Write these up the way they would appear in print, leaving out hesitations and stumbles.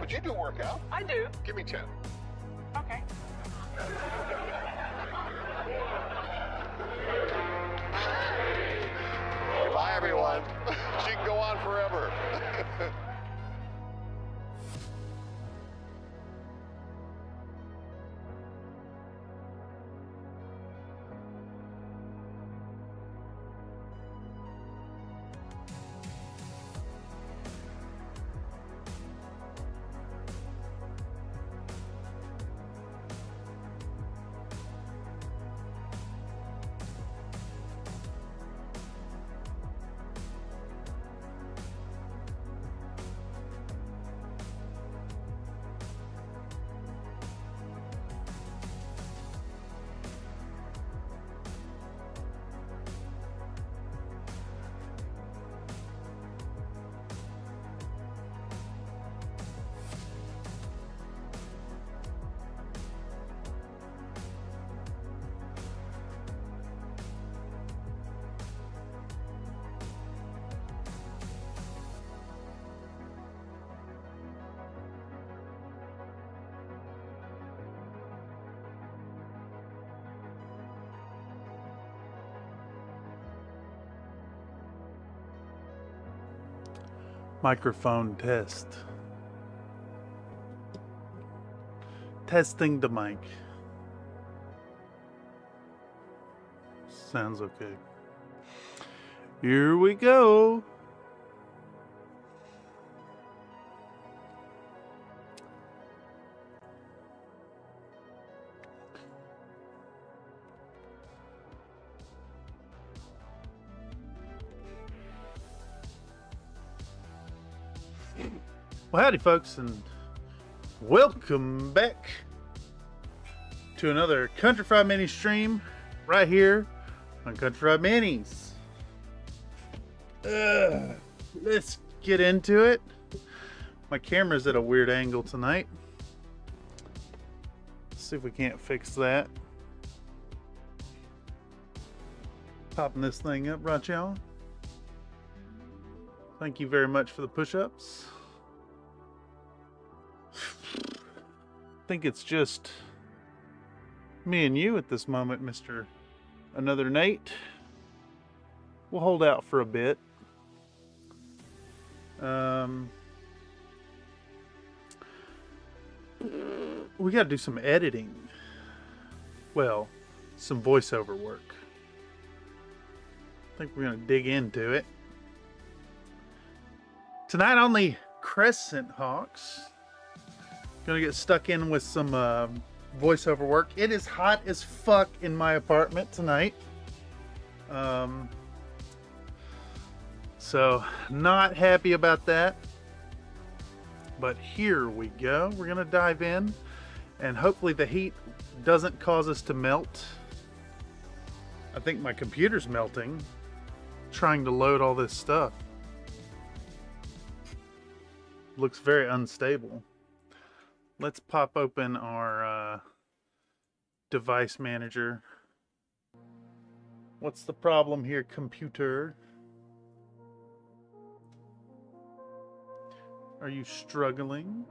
But you do work out. I do. Give me 10. Okay. Goodbye, everyone. She can go on forever. Microphone test. Testing the mic. Sounds okay. Here we go. Well, howdy folks, and welcome back to another Country Fried Mini stream right here on Country Fried Minis. Let's get into it. My camera's at a weird angle tonight. Let's see if we can't fix that. Popping this thing up, right y'all? Thank you very much for the push-ups. I think it's just me and you at this moment, Mr. Another Nate. We'll hold out for a bit. We got to do some editing. Well, some voiceover work. I think we're going to dig into it. Tonight on the Crescent Hawks, gonna get stuck in with some voiceover work. It is hot as fuck in my apartment tonight. So not happy about that. But here we go. We're gonna dive in, and hopefully the heat doesn't cause us to melt. I think my computer's melting, trying to load all this stuff. Looks very unstable. Let's pop open our device manager. What's the problem here, computer? Are you struggling?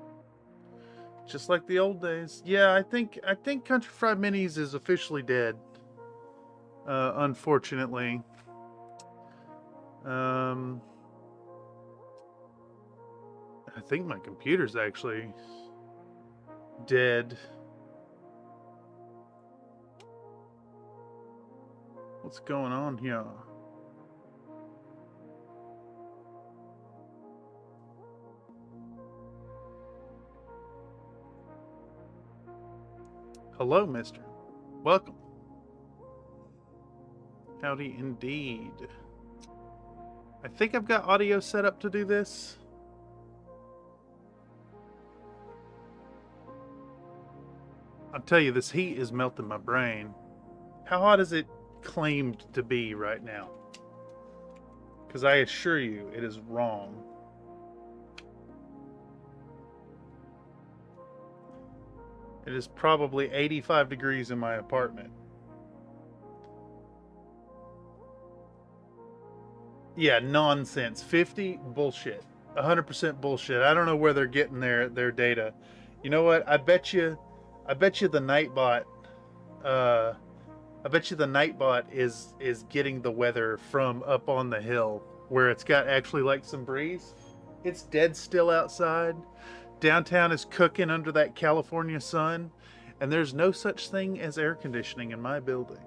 Just like the old days. Yeah, I think Country Fried Minis is officially dead. Unfortunately. I think my computer's actually dead. What's going on here? Hello, mister. Welcome. Howdy indeed. I think I've got audio set up to do this. I'll tell you, this heat is melting my brain. How hot is it claimed to be right now? Because I assure you, it is wrong. It is probably 85 degrees in my apartment. Yeah, nonsense. 50? Bullshit. 100% bullshit. I don't know where they're getting their data. You know what? I bet you the Nightbot is getting the weather from up on the hill where it's got actually like some breeze. It's dead still outside. Downtown is cooking under that California sun, and there's no such thing as air conditioning in my building.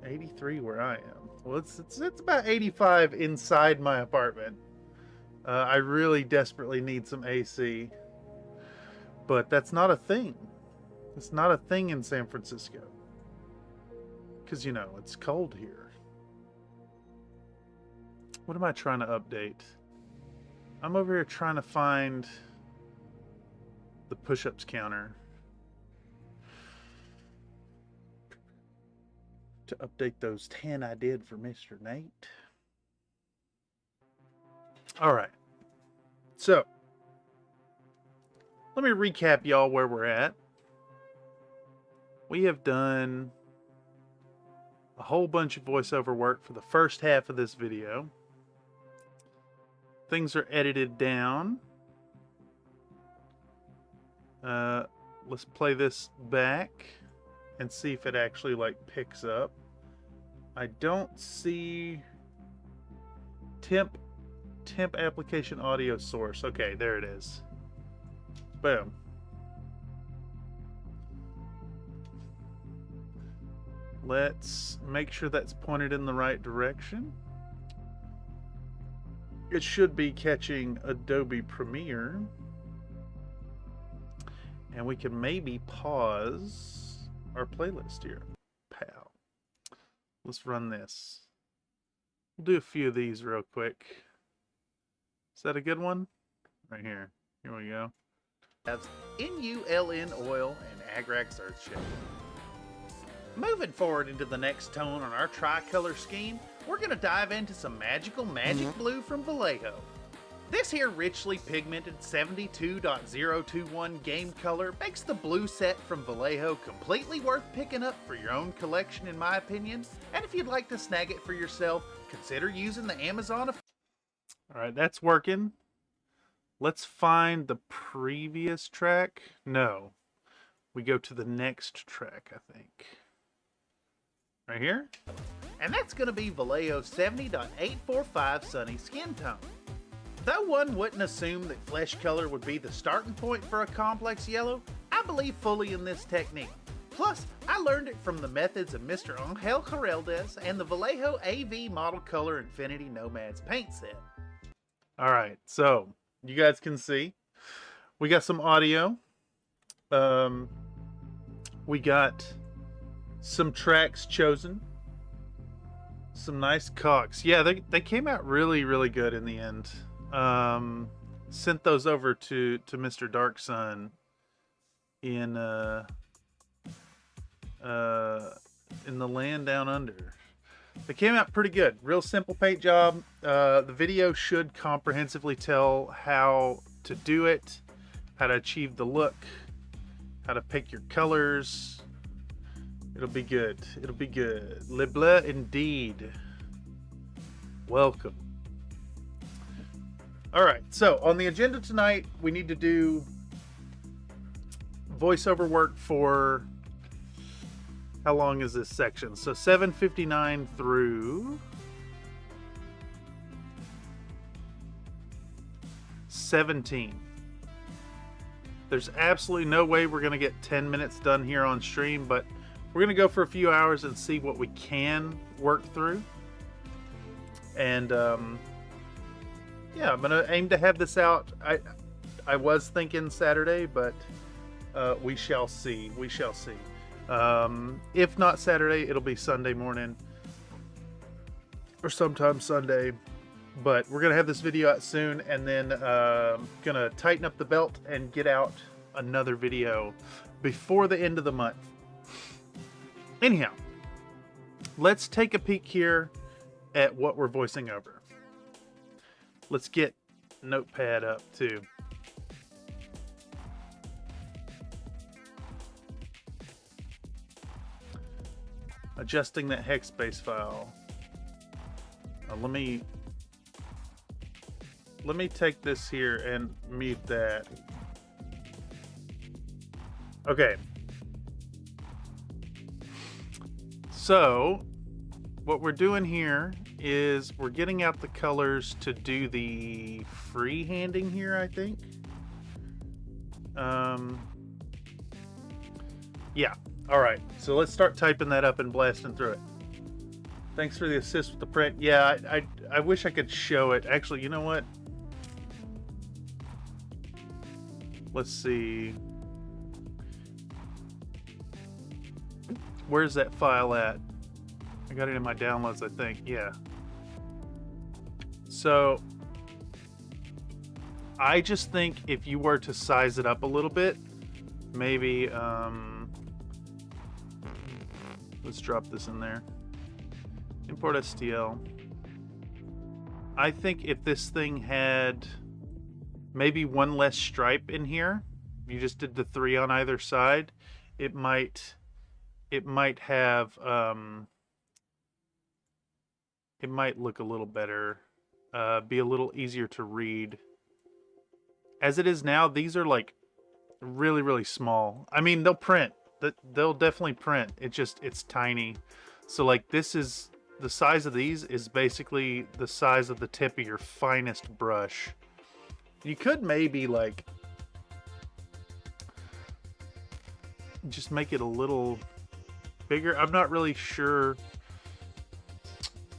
83 where I am. Well, it's about 85 inside my apartment. I really desperately need some AC, but that's not a thing. It's not a thing in San Francisco because, you know, it's cold here. What am I trying to update? I'm over here trying to find the push-ups counter to update those 10 I did for Mr. Nate. All right. So, let me recap y'all where we're at. We have done a whole bunch of voiceover work for the first half of this video. Things are edited down. Let's play this back and see if it actually like picks up. I don't see temp application audio source. Okay, there it is. Boom. Let's make sure that's pointed in the right direction. It should be catching Adobe Premiere. And we can maybe pause our playlist here. Pow. Let's run this. We'll do a few of these real quick. Is that a good one? Right here. Here we go. That's NULN oil and Agrax Earthshake. Moving forward into the next tone on our tricolor scheme, we're going to dive into some magical magic blue from Vallejo. This here richly pigmented 72.021 game color makes the blue set from Vallejo completely worth picking up for your own collection in my opinion, and if you'd like to snag it for yourself, consider using the Amazon. Alright, that's working. Let's find the previous track. No, we go to the next track, I think. Right here. And that's going to be Vallejo 70.845 Sunny Skin Tone. Though one wouldn't assume that flesh color would be the starting point for a complex yellow, I believe fully in this technique. Plus, I learned it from the methods of Mr. Angel Geraldes and the Vallejo AV Model Color Infinity Nomads paint set. Alright, so you guys can see we got some audio. We got some tracks chosen. Some nice cocks. Yeah, they came out really, really good in the end. Sent those over to Mr. Dark Sun in the land down under. They came out pretty good. Real simple paint job. The video should comprehensively tell how to do it, how to achieve the look, how to pick your colors. It'll be good. It'll be good. Le bleu indeed. Welcome. Alright, so on the agenda tonight, we need to do voiceover work for... How long is this section? So 7:59 through 17. There's absolutely no way we're going to get 10 minutes done here on stream, but we're going to go for a few hours and see what we can work through. And yeah, I'm going to aim to have this out. I was thinking Saturday, but we shall see. We shall see. If not Saturday, it'll be Sunday morning or sometime Sunday. But we're going to have this video out soon, and then going to tighten up the belt and get out another video before the end of the month. Anyhow, let's take a peek here at what we're voicing over. Let's get Notepad up too. Adjusting that hex space file. Let me let me take this here and mute that. Okay. So what we're doing here is we're getting out the colors to do the freehanding here, I think. Yeah. All right. So let's start typing that up and blasting through it. Thanks for the assist with the print. Yeah, I wish I could show it. Actually, you know what? Let's see. Where's that file at? I got it in my downloads, I think. Yeah. So I just think if you were to size it up a little bit, maybe let's drop this in there. Import STL. I think if this thing had maybe one less stripe in here, you just did the 3 on either side, it might have it might look a little better, be a little easier to read. As it is now, these are like really, really small. I mean, they'll print. They'll definitely print. It's tiny. So like this is the size of these is basically the size of the tip of your finest brush. You could maybe like just make it a little bigger. I'm not really sure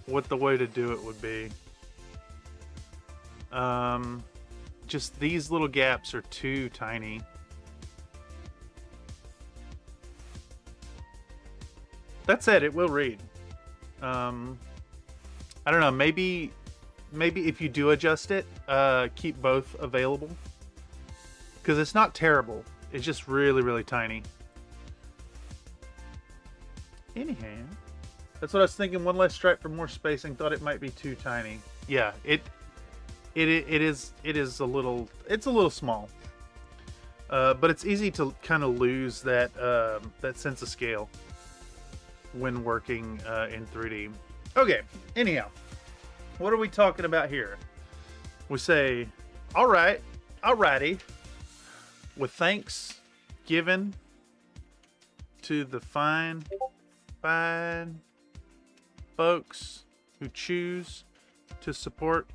what the way to do it would be. Just these little gaps are too tiny. That said, it will read. I don't know, maybe if you do adjust it, keep both available. Because it's not terrible. It's just really, really tiny. Anyhow, that's what I was thinking. One less stripe for more spacing. Thought it might be too tiny. Yeah, it is a little. It's a little small. But it's easy to kind of lose that that sense of scale when working in 3D. Okay. Anyhow, what are we talking about here? We say, all right, alrighty. With thanks given to the fine folks who choose to support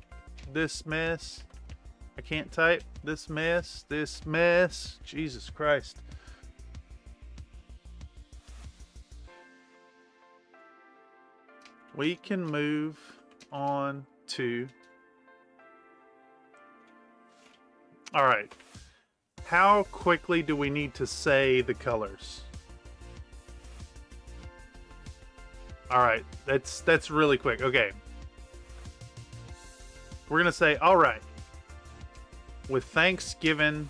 this mess. I can't type. This mess. Jesus Christ. We can move on to... All right. How quickly do we need to say the colors? All right, that's really quick. Okay. We're going to say, all right. With Thanksgiving,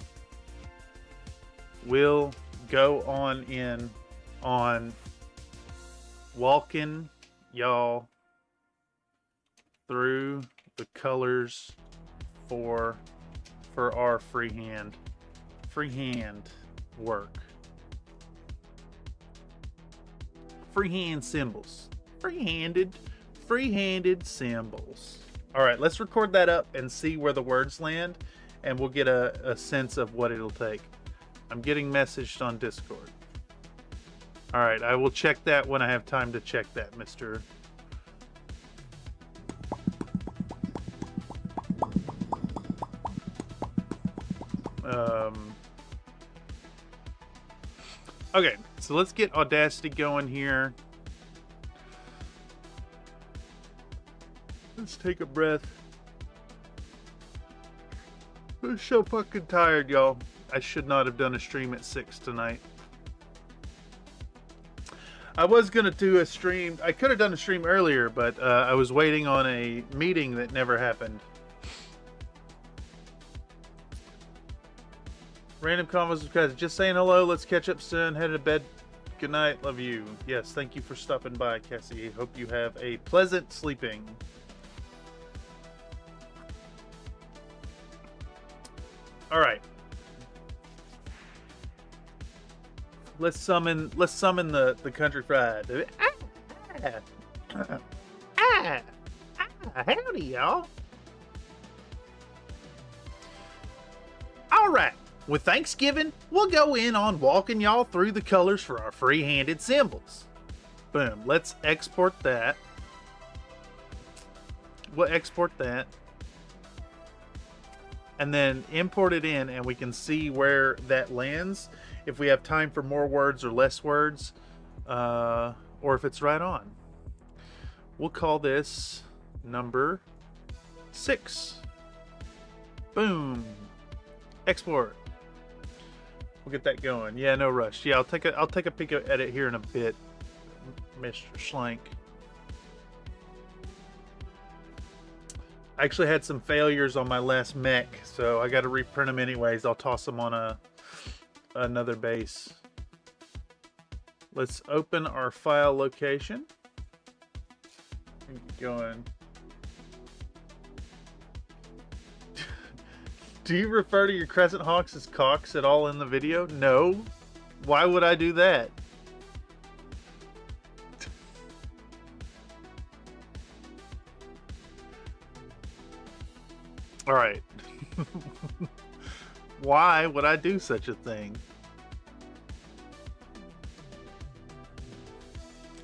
we'll go on in on walking y'all through the colors for our freehand work. Freehand symbols. Free-handed symbols. All right, let's record that up and see where the words land, and we'll get a sense of what it'll take. I'm getting messaged on Discord. All right, I will check that when I have time to check that, Mr. Okay, so let's get Audacity going here. Let's take a breath. I'm so fucking tired, y'all. I should not have done a stream at 6 tonight. I was gonna do a stream. I could have done a stream earlier, but I was waiting on a meeting that never happened. Random convos with Cassie. Just saying hello. Let's catch up soon. Headed to bed. Good night. Love you. Yes, thank you for stopping by, Cassie. Hope you have a pleasant sleeping. All right. Let's summon the country fried. Howdy, y'all. With Thanksgiving, we'll go in on walking y'all through the colors for our free-handed symbols. Boom. Let's export that. We'll export that. And then import it in, and we can see where that lands. If we have time for more words or less words, or if it's right on. We'll call this number 6. Boom. Export. We'll get that going. Yeah, no rush. Yeah, I'll take a peek at it here in a bit, Mr. Schlank. I actually had some failures on my last mech, so I got to reprint them anyways. I'll toss them on another base. Let's open our file location. Keep going. Do you refer to your Crescent Hawks as cocks at all in the video? No. Why would I do that? All right. Why would I do such a thing?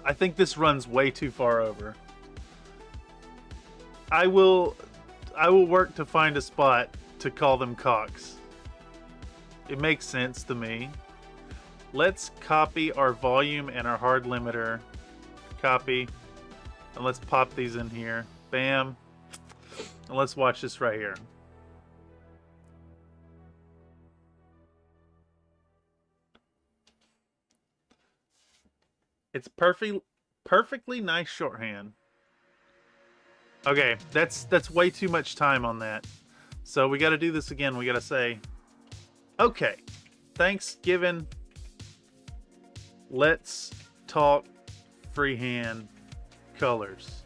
I think this runs way too far over. I will work to find a spot to call them cocks. It makes sense to me. Let's copy our volume and our hard limiter. Copy. And let's pop these in here. Bam. And let's watch this right here. It's perfectly nice shorthand. Okay, that's way too much time on that. So we got to do this again. We got to say, okay, Thanksgiving, let's talk freehand colors.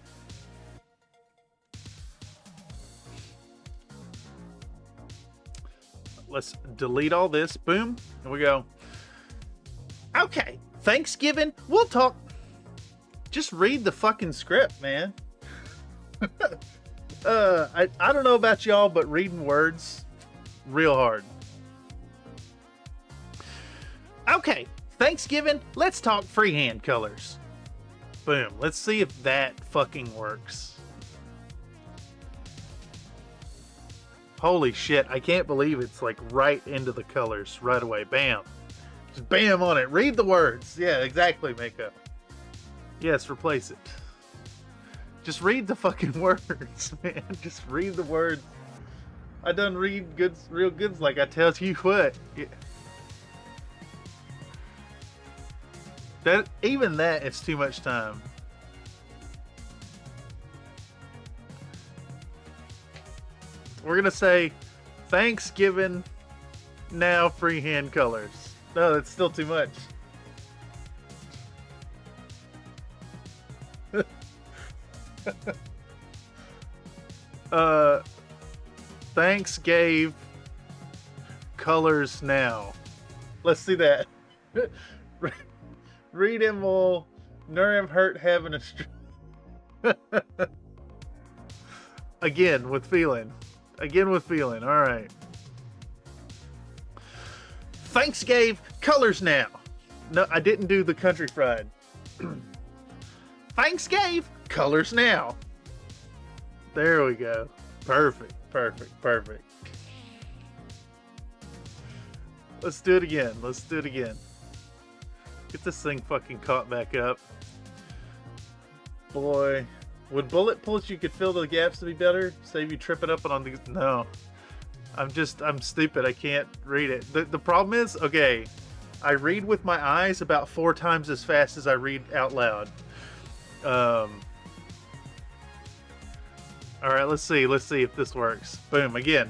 Let's delete all this. Boom. And we go, okay, Thanksgiving, we'll talk. Just read the fucking script, man. I don't know about y'all, but reading words, real hard. Okay, Thanksgiving, let's talk freehand colors. Boom. Let's see if that fucking works. Holy shit, I can't believe it's like right into the colors right away. Bam. Just bam on it. Read the words. Yeah, exactly, Makeup. Yes, replace it. Just read the fucking words, man. Just read the words. I done read goods, real goods, like I tell you what. Yeah. Even that, it's too much time. We're gonna say Thanksgiving now freehand colors. No, that's still too much. Thanks gave colors now. Let's see that. Read him will nur him hurt having a again with feeling. Again with feeling. All right. Thanks gave colors now. No, I didn't do the country fried. Thanks gave colors now. There we go. Perfect, perfect, perfect. Let's do it again. Let's do it again. Get this thing fucking caught back up. Boy. Would bullet pulls you could fill the gaps to be better? Save you tripping up on these? No. I'm stupid. I can't read it. The problem is, okay, I read with my eyes about 4 times as fast as I read out loud. All right, let's see if this works. Boom, again.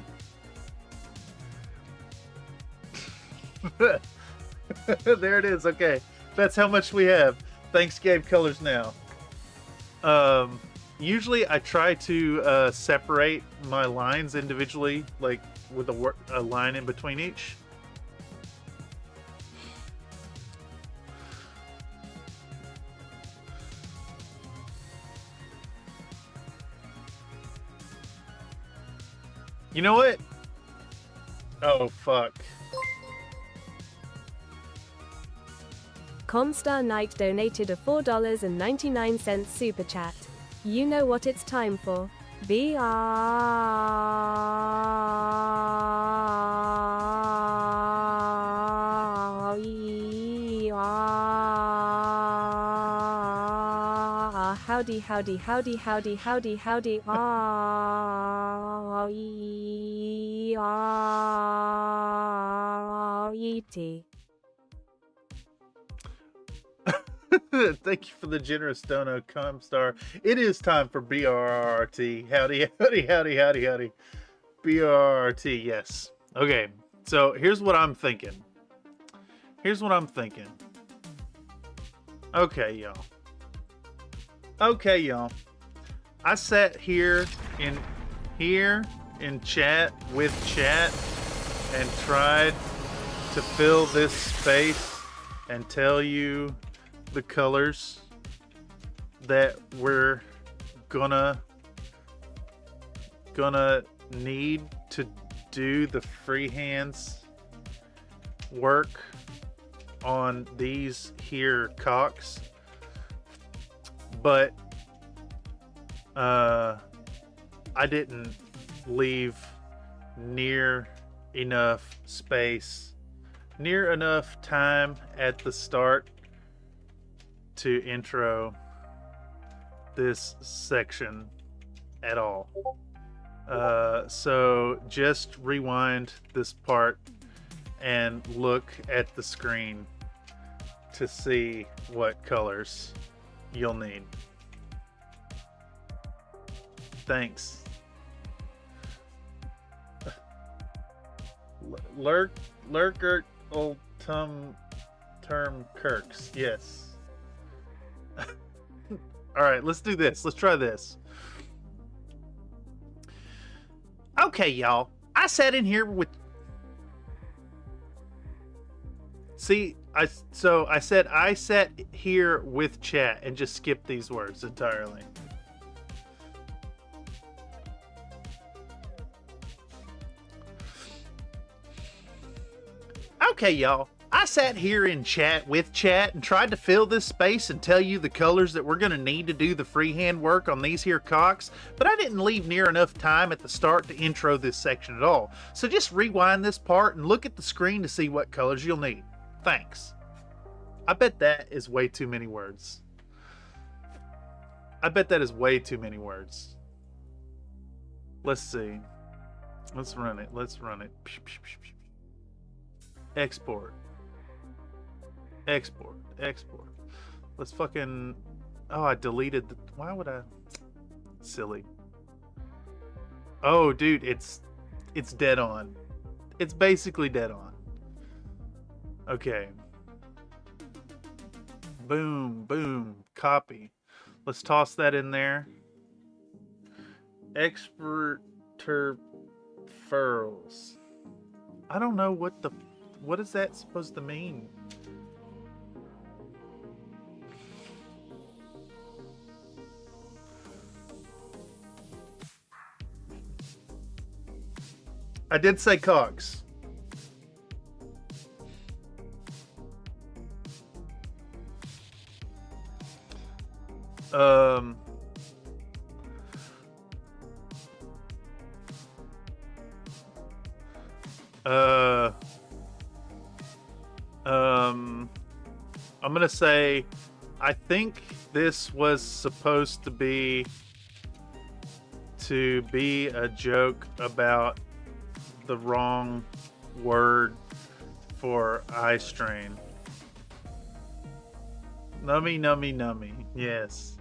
There it is. Okay, that's how much we have. Thanks gave colors now. Usually I try to separate my lines individually, like with a line in between each. You know what? Oh, fuck. Comstar Knight donated a $4.99 super chat. You know what it's time for. Howdy, howdy, howdy, howdy, howdy, howdy. Thank you for the generous dono, Comstar. It is time for BRRT. Howdy, howdy, howdy, howdy, howdy. BRRT, yes. Okay, so here's what I'm thinking. Okay, y'all. I sat here in chat with chat and tried to fill this space and tell you the colors that we're gonna need to do the freehands work on these here cocks, but I didn't leave near enough space, near enough time at the start to intro this section at all. So just rewind this part and look at the screen to see what colors you'll need. Thanks. Lurker old term Kirks. Yes. All right, let's do this. Let's try this. Okay, y'all. I sat in here with... See, I said I sat here with chat and just skipped these words entirely. Okay, y'all. I sat here in chat with chat and tried to fill this space and tell you the colors that we're going to need to do the freehand work on these here cocks, but I didn't leave near enough time at the start to intro this section at all. So just rewind this part and look at the screen to see what colors you'll need. Thanks. I bet that is way too many words. Let's see. Let's run it. Export. Let's fucking... Oh, I deleted the... Why would I... Silly. Oh, dude, it's dead on. It's basically dead on. Okay. Boom. Copy. Let's toss that in there. Expert furls. I don't know what is that supposed to mean? I did say cogs. I'm gonna say, I think this was supposed to be a joke about the wrong word for eye strain. Nummy. Yes.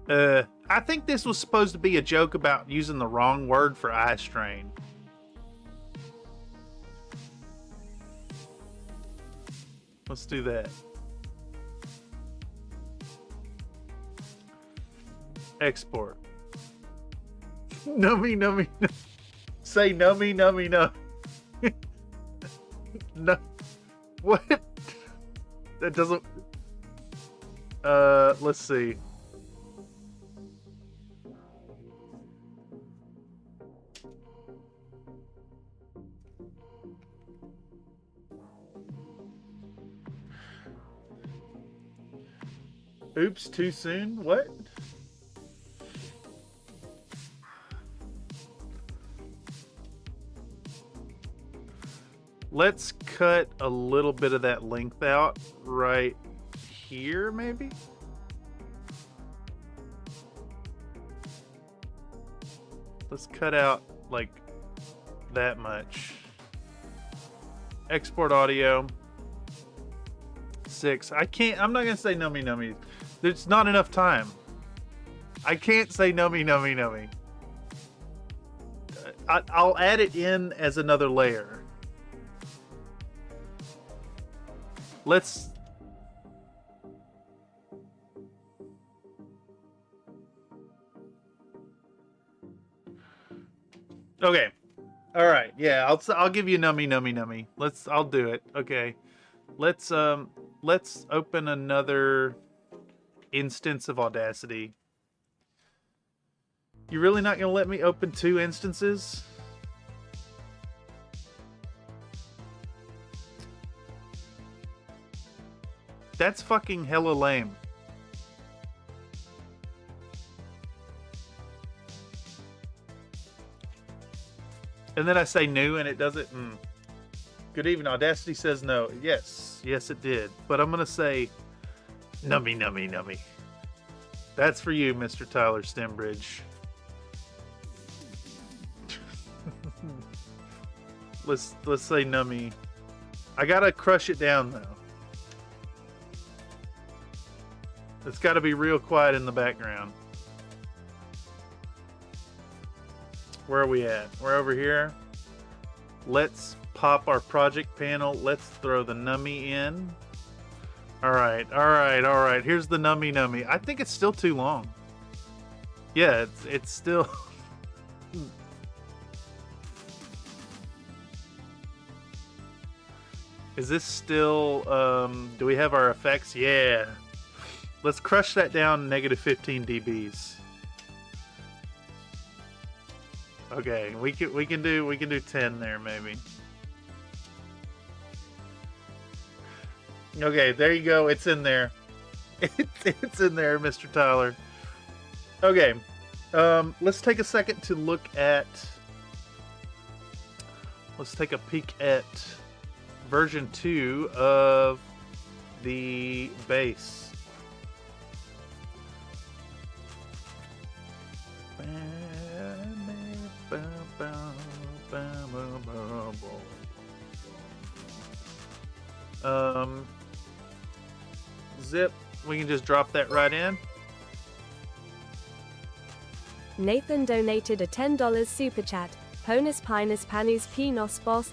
I think this was supposed to be a joke about using the wrong word for eye strain. Let's do that. Export. Nummy. Say nummy. No. What? That doesn't... let's see. Oops, too soon? What? Let's cut a little bit of that length out right here, maybe? Let's cut out like that much. Export audio. 6. I'm not gonna say nummy nummy. There's not enough time. I can't say nummy nummy nummy. I'll add it in as another layer. Let's... Okay. All right. Yeah, I'll give you nummy nummy nummy. I'll do it. Okay. Let's open another instance of Audacity. You really not going to let me open 2 instances? That's fucking hella lame. And then I say new and it doesn't. Good evening. Audacity says no. Yes. Yes, it did. But I'm going to say nummy, nummy, nummy. That's for you, Mr. Tyler Stembridge. Let's say nummy. I got to crush it down, though. It's got to be real quiet in the background. Where are we at? We're over here. Let's pop our project panel. Let's throw the nummy in. All right, all right, all right. Here's the nummy nummy. I think it's still too long. Yeah, it's still... Is this still... do we have our effects? Yeah. Let's crush that down negative 15 dBs. Okay, we can do 10 there maybe. Okay, there you go. It's in there. It's in there, Mr. Tyler. Okay, let's take a second to look at. Let's take a peek at version 2 of the bass. Zip, we can just drop that right in. Nathan donated a $10 super chat. Ponus pinus panus pinos boss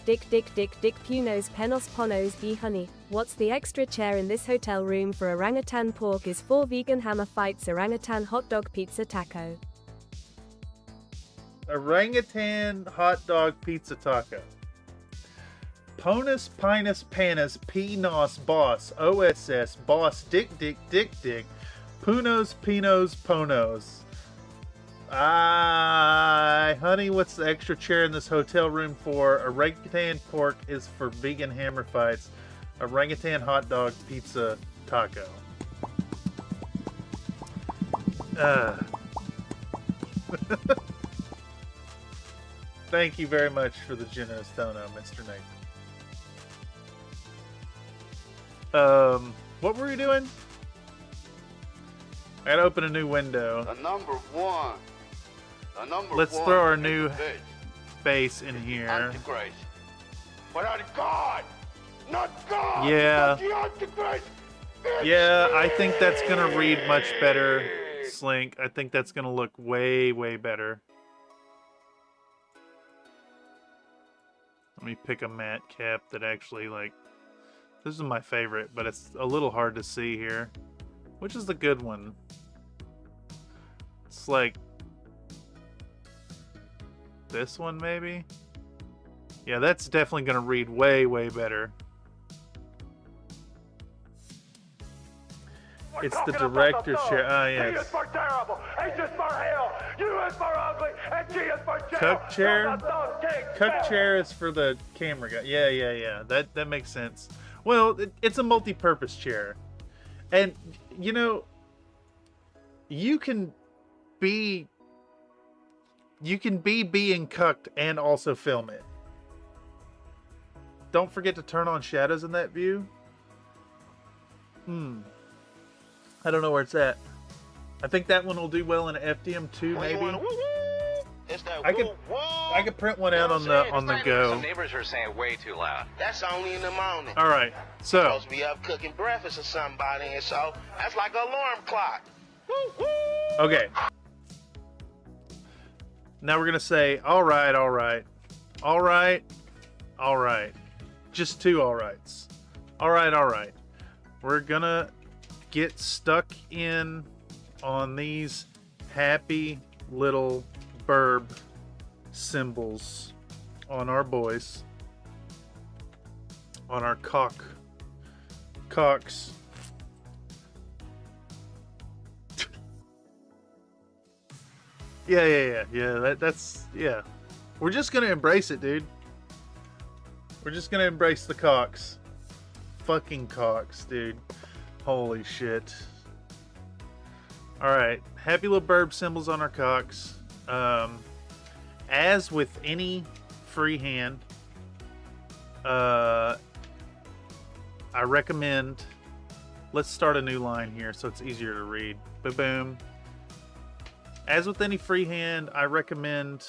dick punos penos ponos e honey. What's the extra chair in this hotel room for orangutan pork is 4 vegan hammer fights orangutan hot dog pizza taco. Orangutan hot dog pizza taco. Ponus pinus panis pinos boss OSS boss dick punos pinos ponos. Honey, what's the extra chair in this hotel room for? Orangutan pork is for vegan hammer fights. Orangutan hot dog pizza taco. Thank you very much for the generous dono, Mr. Nate. What were we doing? I gotta open a new window. The number one. Let's throw our new bass in here. Antichrist. But not God! Not God! Yeah. Not the Antichrist! Yeah, I think that's gonna read much better, Slink. I think that's gonna look way, way better. Let me pick a matte cap that actually, like... This is my favorite, but it's a little hard to see here. Which is the good one? It's like... this one, maybe? Yeah, that's definitely going to read way, way better. It's the director's chair. Ah, yes. He is for terrible. H is for hell. U is for ugly. And G is for jail. Cuck chair? Cuck chair is for the camera guy. Yeah. That makes sense. Well, it's a multi-purpose chair. And, you know, you can be being cucked and also film it. Don't forget to turn on shadows in that view. I don't know where it's at. I think that one will do well in FDM2, maybe. It's that I could print one out on the go. Some neighbors are saying way too loud. That's only in the morning. All right, so Supposed to be up cooking breakfast or somebody, and so that's like an alarm clock. okay. Now we're gonna say, all right, all right, all right, all right. Just two all rights. All right, all right. We're gonna get stuck in on these happy little burb symbols on our boys, on our cocks. Yeah. That's We're just gonna embrace it, dude. We're just gonna embrace the cocks. Fucking cocks, dude. Holy shit. Alright, happy little burb symbols on our cocks. As with any freehand, I recommend, let's start a new line here so it's easier to read. Boom. As with any freehand, I recommend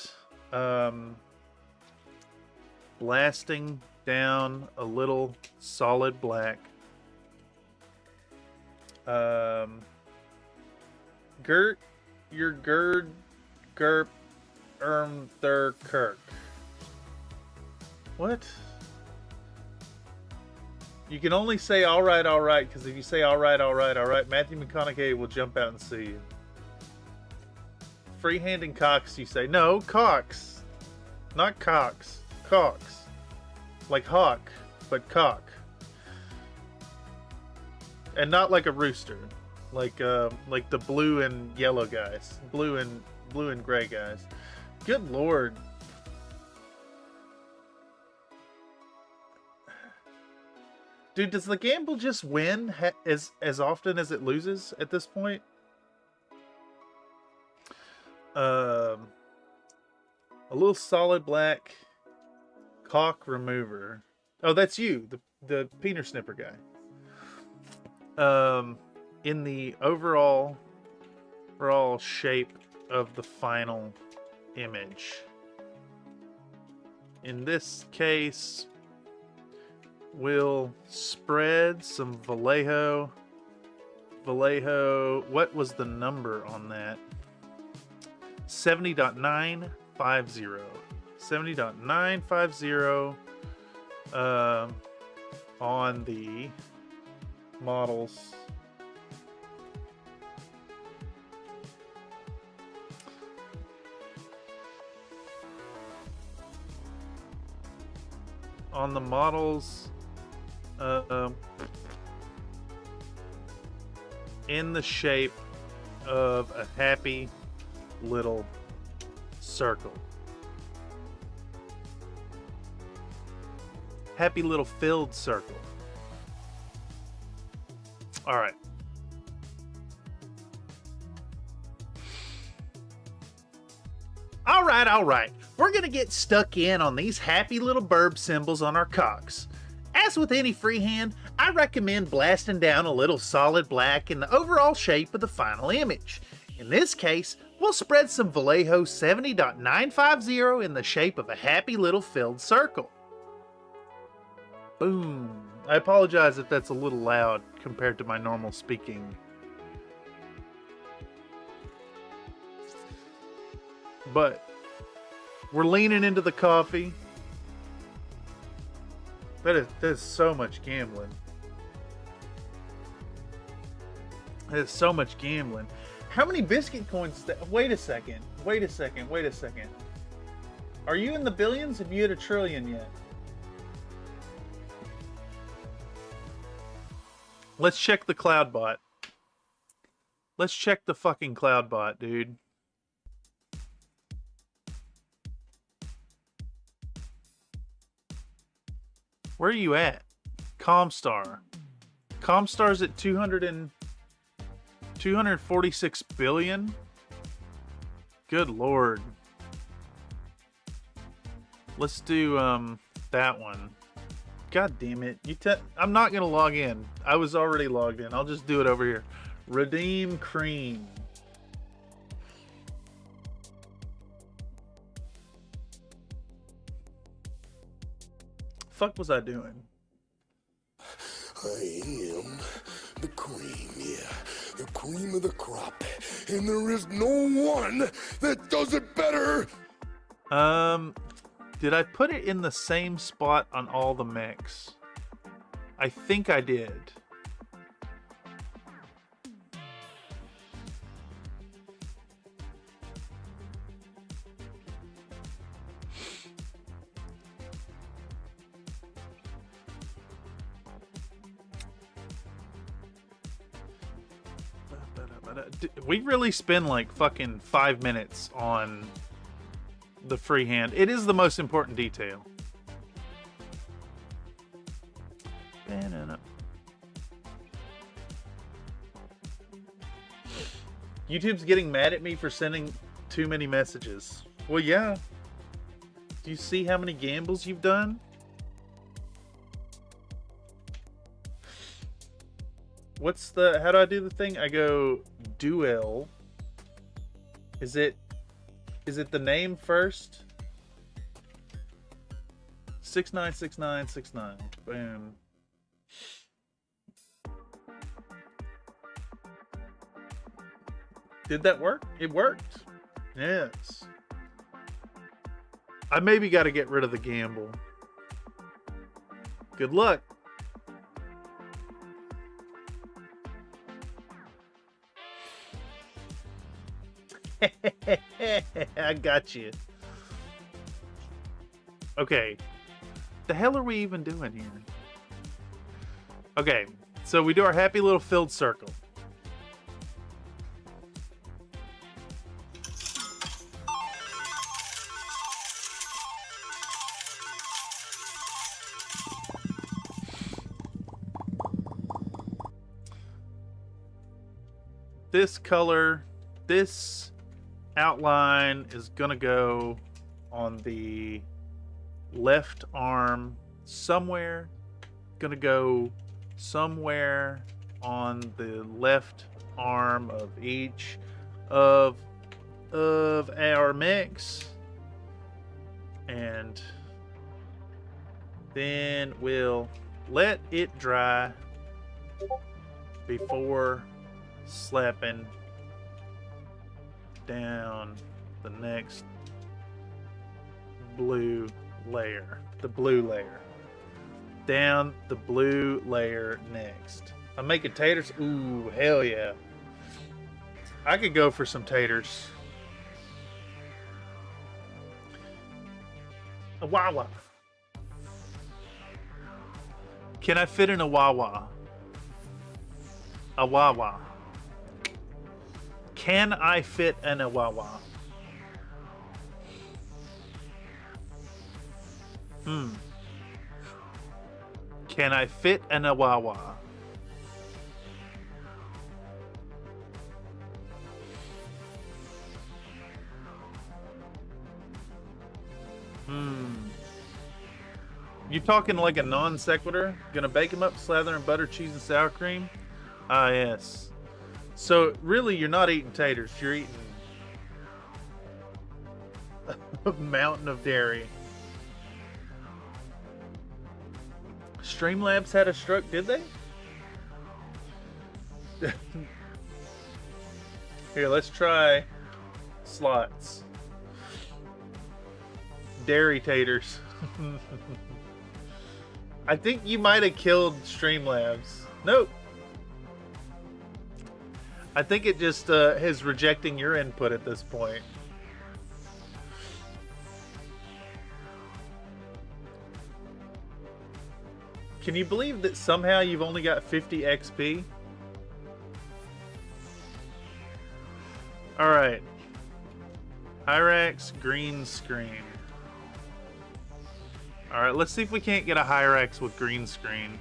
blasting down a little solid black. Gert, your gird, gerp, thur, kirk. What? You can only say all right, because if you say all right, Matthew McConaughey will jump out and see you. Freehanding cocks, you say. No, cocks. Not cocks. Cocks. Like hawk, but cock. And not like a rooster. Like the blue and yellow guys. Blue and gray guys. Good lord. Dude, does the gamble just win as often as it loses at this point? A little solid black cock remover. Oh, that's you, the peener snipper guy. In the overall shape of the final image. In this case, we'll spread some Vallejo. What was the number on that? 70.950. 70.950 on the models. On the models in the shape of a happy little circle. Happy little filled circle. All right. All right. We're going to get stuck in on these happy little burb symbols on our cocks. As with any freehand, I recommend blasting down a little solid black in the overall shape of the final image. In this case, we'll spread some Vallejo 70.950 in the shape of a happy little filled circle. Boom. I apologize if that's a little loud compared to my normal speaking. But we're leaning into the coffee. That is so much gambling. That is so much gambling. How many biscuit coins is that? Wait a second. Are you in the billions? Have you hit $1 trillion yet? Let's check the cloud bot. Let's check the fucking cloud bot, dude. Where are you at? Comstar. Comstar's at 246 billion. Good lord. Let's do that one. God damn it. I'm not gonna log in. I was already logged in. I'll just do it over here. Redeem cream. Fuck was I doing? I am the cream, yeah. The cream of the crop. And there is no one that does it better. Did I put it in the same spot on all the mechs? I think I did. We really spend like fucking 5 minutes on the freehand. It is the most important detail. YouTube's getting mad at me for sending too many messages. Well, yeah. Do you see how many gambles you've done? How do I do the thing? I go duel. Is it the name first? 696969. Boom. Did that work? It worked. Yes. I maybe got to get rid of the gamble. Good luck. I got you. Okay. The hell are we even doing here? Okay. So we do our happy little filled circle. This color, this outline is gonna go on the left arm somewhere. Gonna go somewhere on the left arm of each of our mechs, and then we'll let it dry before slapping down the next blue layer. The blue layer. Down the blue layer next. I'm making taters. Ooh, hell yeah. I could go for some taters. A Wawa. Can I fit in a Wawa? A Wawa. Can I fit in a Wawa? Can I fit in a Wawa? You talking like a non sequitur? Gonna bake them up, slather in butter, cheese, and sour cream? Ah, yes. So, really, you're not eating taters. You're eating a mountain of dairy. StreamLabs had a stroke, did they? Here, let's try slots. Dairy taters. I think you might have killed StreamLabs. Nope. I think it just is rejecting your input at this point. Can you believe that somehow you've only got 50 XP? Alright. Hyrax green screen. Alright, let's see if we can't get a Hyrax with green screen.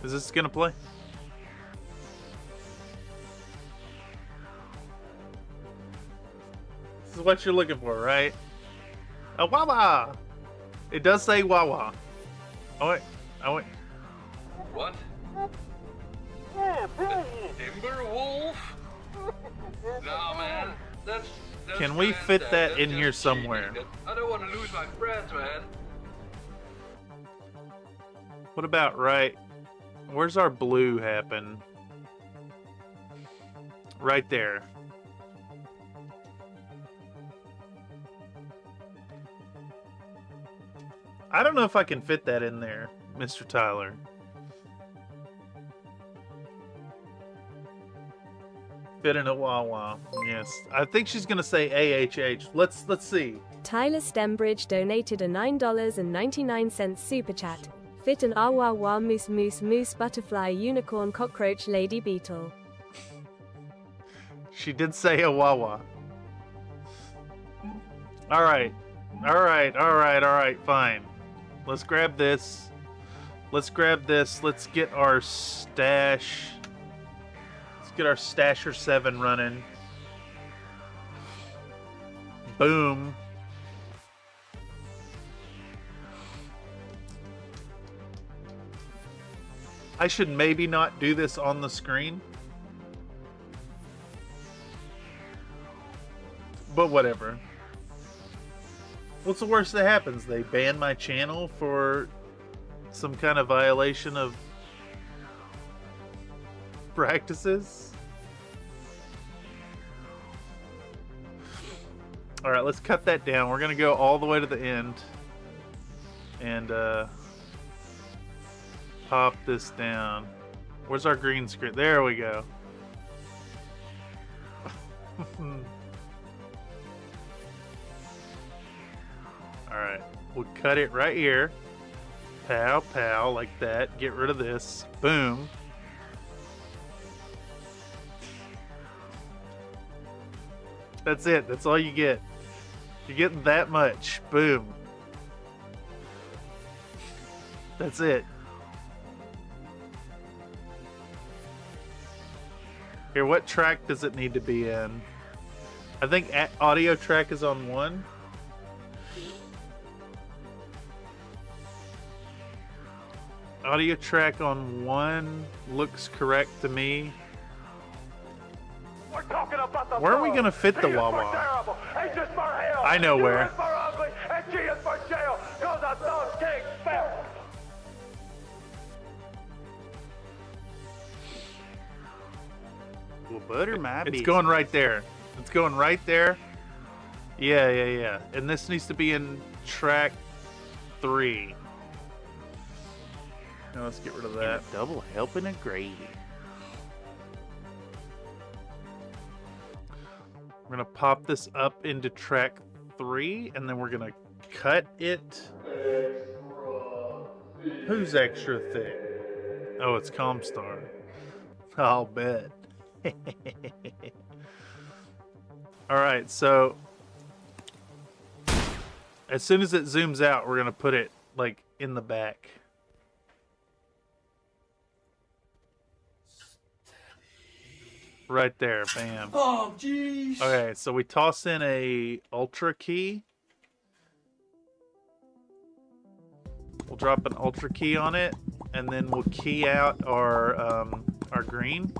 Is this gonna play? This is what you're looking for, right? A wah-wah! It does say wah-wah. Oh wait, oh wait. What? Timberwolf? Nah, man. That's Can we fit that in here somewhere? I don't want to lose my friends, man. What about right? Where's our blue happen? Right there. I don't know if I can fit that in there, Mr. Tyler. Fit in a wah-wah. Yes. I think she's gonna say AHH. Let's see. Tyler Stembridge donated a $9.99 super chat. Fit an ah-wah-wah moose moose moose butterfly unicorn cockroach lady beetle. She did say a wah-wah. Alright. Alright, alright, alright, fine. Let's grab this. Let's grab this. Let's get our stash. Let's get our Stasher 7 running. Boom. I should maybe not do this on the screen. But whatever. What's the worst that happens? They ban my channel for some kind of violation of practices? Alright, let's cut that down. We're going to go all the way to the end. And, pop this down. Where's our green screen? There we go. Alright, we'll cut it right here. Pow, pow, like that. Get rid of this. Boom. That's it. That's all you get. You're getting that much. Boom. That's it. Here, what track does it need to be in? I think audio track is on 1. Audio track on 1 looks correct to me. We're talking about the Where are we throne. gonna fit the T is for wah-wah? terrible, H is for hell, I know U where. is for ugly, and G is for jail, 'cause I thought King fell. Well, butter my It's business. going right there. It's going right there. Yeah, yeah, yeah. And this needs to be in track 3. Now let's get rid of And that. a double helping of gravy. We're gonna pop this up into track 3, and then we're gonna cut it. Who's extra thick? Oh, it's Comstar. I'll bet. Alright, so as soon as it zooms out, we're gonna put it like in the back. Right there, bam. Oh, jeez. Okay, so we toss in a ultra key. We'll drop an ultra key on it, and then we'll key out our green.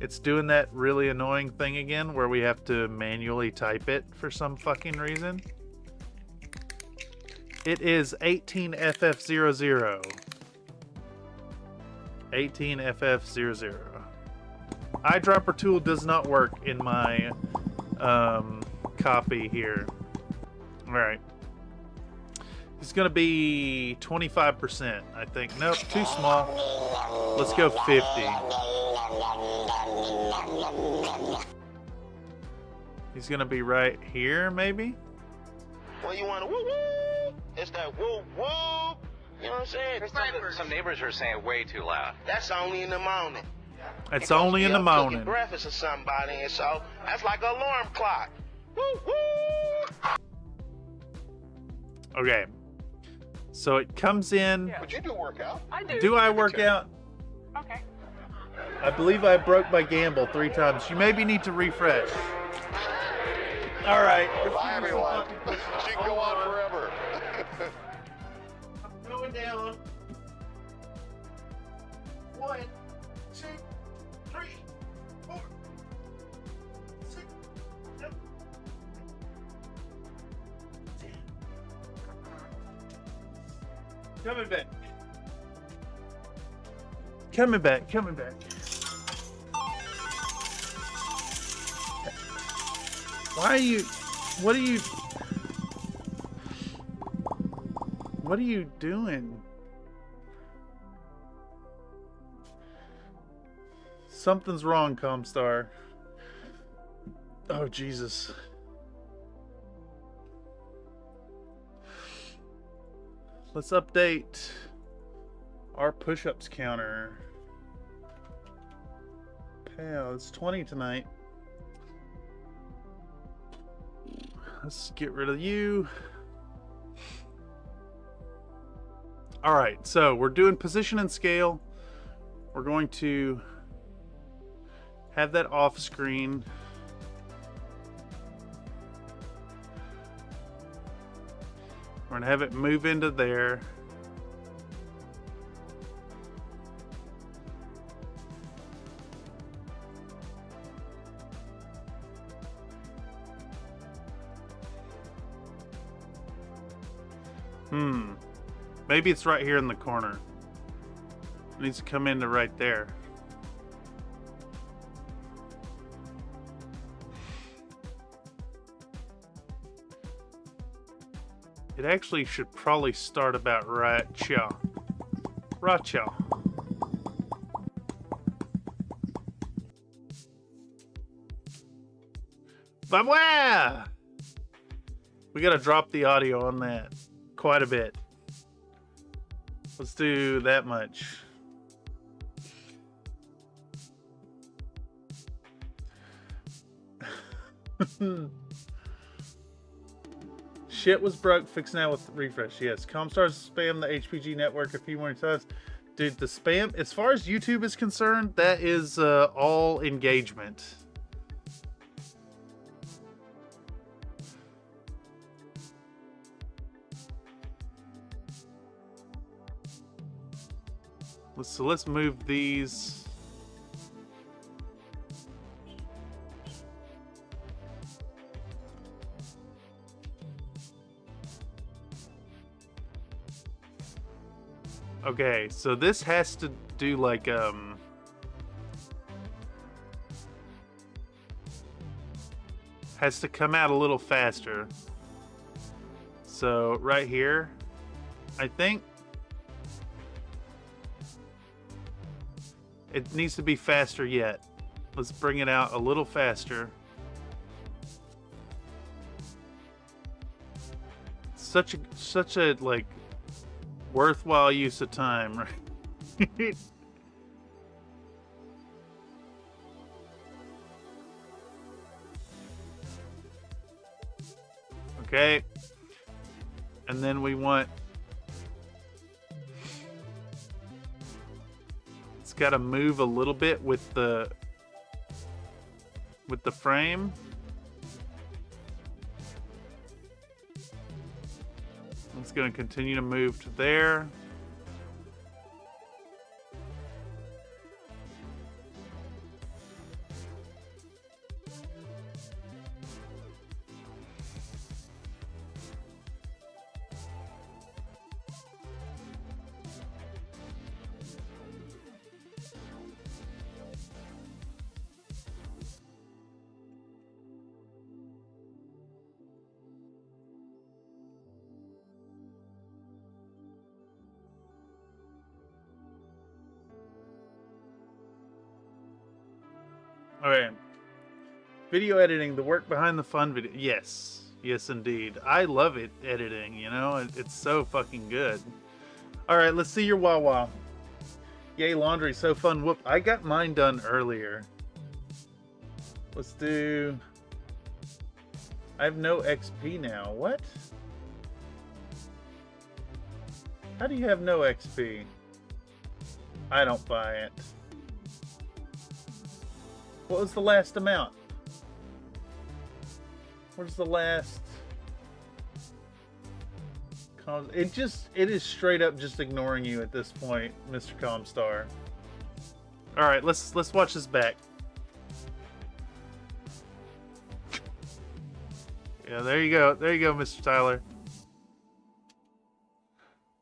It's doing that really annoying thing again where we have to manually type it for some fucking reason. It is 18FF00. 18FF00. Eyedropper tool does not work in my copy here. Alright. It's going to be 25%, I think. Nope, too small. Let's go 50. He's going to be right here, maybe? Well, you want to woo woo? It's that woo woo. You know what I'm saying? Some neighbors are saying way too loud. That's only in the morning. It's only in the morning. Breakfast or somebody, and so that's like an alarm clock. Woo woo. Okay. So it comes in. Yeah. But you do work out. I do. Do I work out? Okay. I believe I broke my gamble 3 times. You maybe need to refresh. All right. Bye, everyone. She can go on forever. I'm going down. 1, 2, 3, 4, 6, 7, 10. Coming back. Coming back. Coming back. Why are you? What are you doing? Something's wrong, Comstar. Oh, Jesus. Let's update our push-ups counter. Pal, it's 20 tonight. Let's get rid of you. All right, so we're doing position and scale. We're going to have that off screen. We're gonna have it move into there. Maybe it's right here in the corner. It needs to come into right there. It actually should probably start about right here. Right here. But wow! We gotta drop the audio on that quite a bit. Let's do that much. Shit was broke, fix now with refresh. Yes, Comstars spam the HPG network a few more times. Dude, the spam, as far as YouTube is concerned, that is all engagement. So let's move these. Okay, so this has to do like has to come out a little faster. So right here, I think it needs to be faster yet. Let's bring it out a little faster. Such a like worthwhile use of time, right? Okay. And then we want, it's got to move a little bit with the frame. It's going to continue to move to there. Okay. Video editing, the work behind the fun video. Yes. Yes, indeed. I love it, editing, you know? It's so fucking good. Alright, let's see your Wawa. Yay, laundry, so fun. Whoop. I got mine done earlier. Let's do... I have no XP now. What? How do you have no XP? I don't buy it. What was the last amount? Where's the last? It is straight up just ignoring you at this point, Mr. Comstar. All right, let's watch this back. Yeah, there you go. There you go, Mr. Tyler.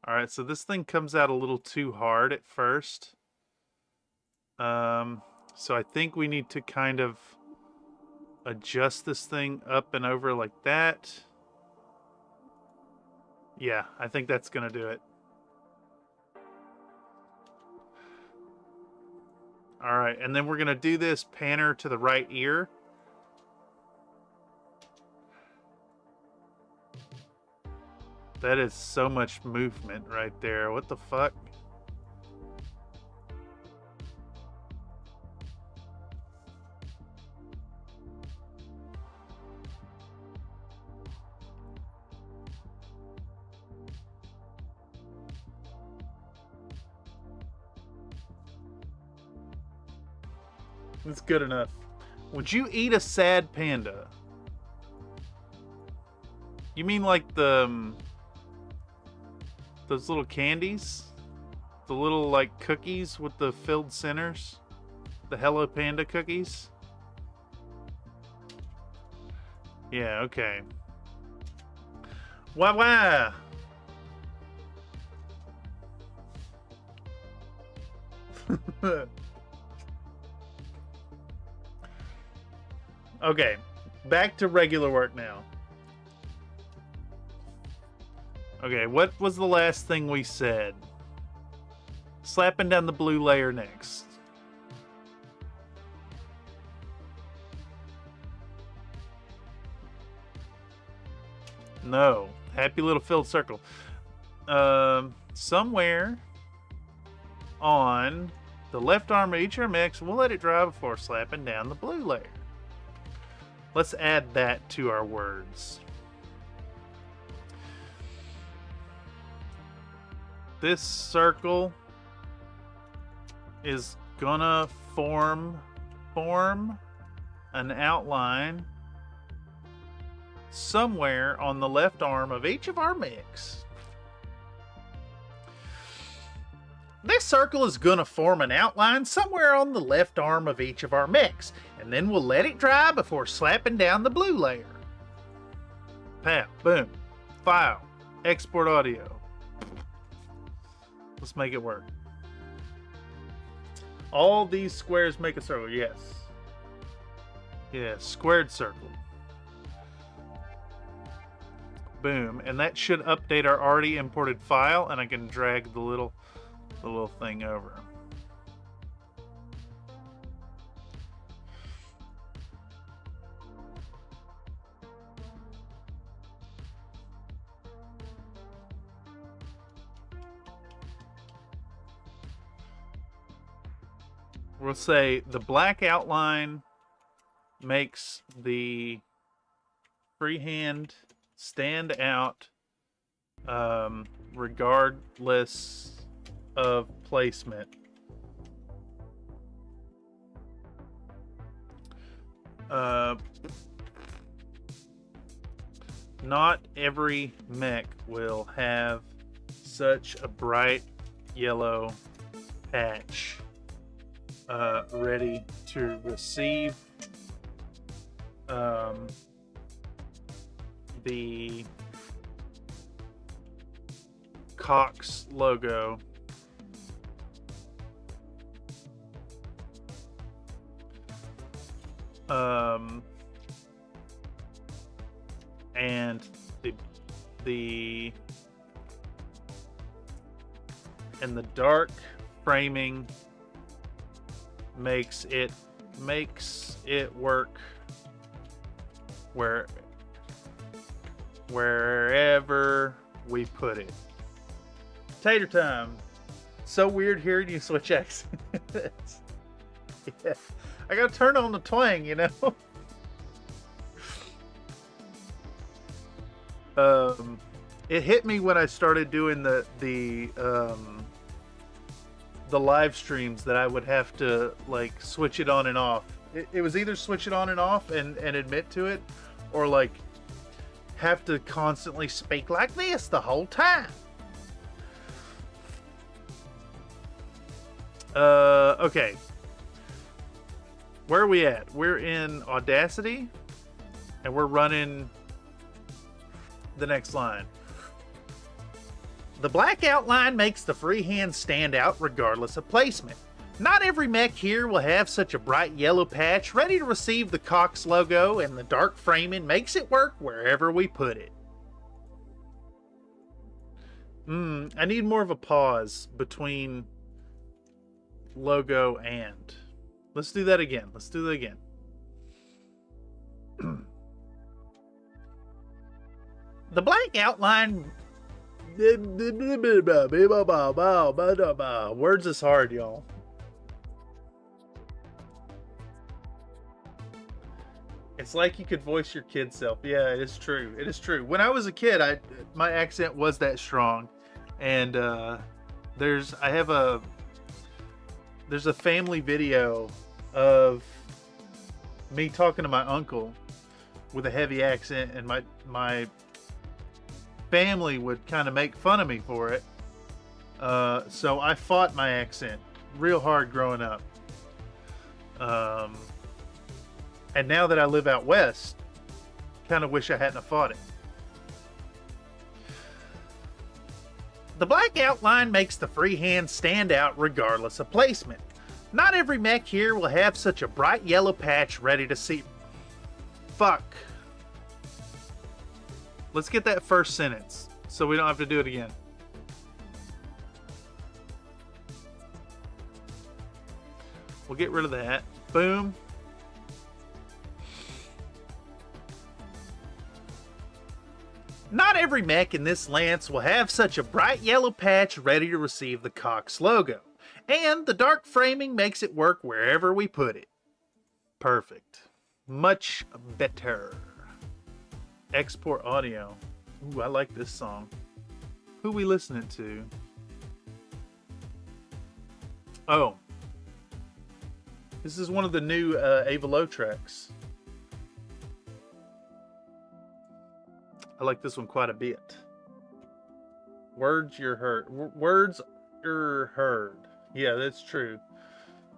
All right, so this thing comes out a little too hard at first. So I think we need to kind of adjust this thing up and over like that. Yeah, I think that's gonna do it. All right, and then we're gonna do this panner to the right ear. That is so much movement right there. What the fuck? It's good enough. Would you eat a sad panda? You mean like the those little candies? The little like cookies with the filled centers? The Hello Panda cookies? Yeah, okay. Wah wah! Okay, back to regular work now. Okay, what was the last thing we said? Slapping down the blue layer next. No, happy little filled circle. Somewhere on the left arm of each mix, we'll let it dry before slapping down the blue layer. Let's add that to our words. This circle is gonna form an outline somewhere on the left arm of each of our mix. This circle is gonna form an outline somewhere on the left arm of each of our mix, and then we'll let it dry before slapping down the blue layer. Pow, boom, file, export audio. Let's make it work. All these squares make a circle, yes. Yeah, squared circle. Boom, and that should update our already imported file, and I can drag the little thing over. We'll say the black outline makes the freehand stand out regardless of placement. Not every mech will have such a bright yellow patch ready to receive the Cox logo. And the dark framing makes it work wherever we put it. Tater time. So weird hearing you switch accents. Yeah. I gotta turn on the twang, you know. It hit me when I started doing the live streams that I would have to like switch it on and off. It was either switch it on and off and admit to it, or like have to constantly speak like this the whole time. Okay. Where are we at? We're in Audacity, and we're running the next line. The black outline makes the freehand stand out regardless of placement. Not every mech here will have such a bright yellow patch ready to receive the Cox logo, and the dark framing makes it work wherever we put it. I need more of a pause between logo and. Let's do that again. Let's do that again. The black outline. Words is hard, y'all. It's like you could voice your kid self. Yeah, it is true. It is true. When I was a kid, my accent was that strong, and there's a family video of me talking to my uncle with a heavy accent, and my family would kind of make fun of me for it. So I fought my accent real hard growing up. And now that I live out west, kind of wish I hadn't have fought it. The black outline makes the freehand stand out regardless of placement. Not every mech here will have such a bright yellow patch ready to see. Fuck. Let's get that first sentence so we don't have to do it again. We'll get rid of that. Boom. Not every mech in this lance will have such a bright yellow patch ready to receive the Cox logo. And the dark framing makes it work wherever we put it. Perfect. Much better. Export audio. Ooh, I like this song. Who we listening to? Oh. This is one of the new Ava Low tracks. I like this one quite a bit. Words you're heard. Words you're heard. Yeah, that's true.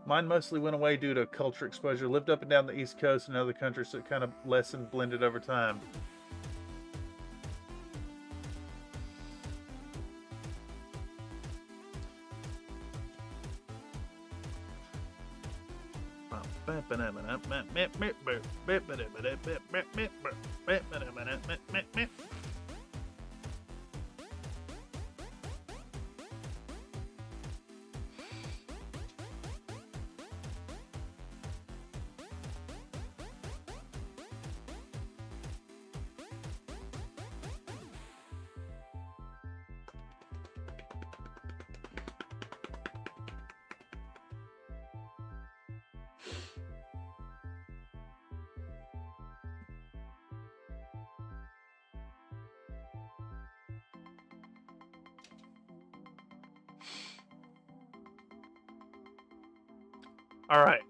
Mine mostly went away due to culture exposure. Lived up and down the East Coast and other countries, so it kind of lessened, blended over time. All right,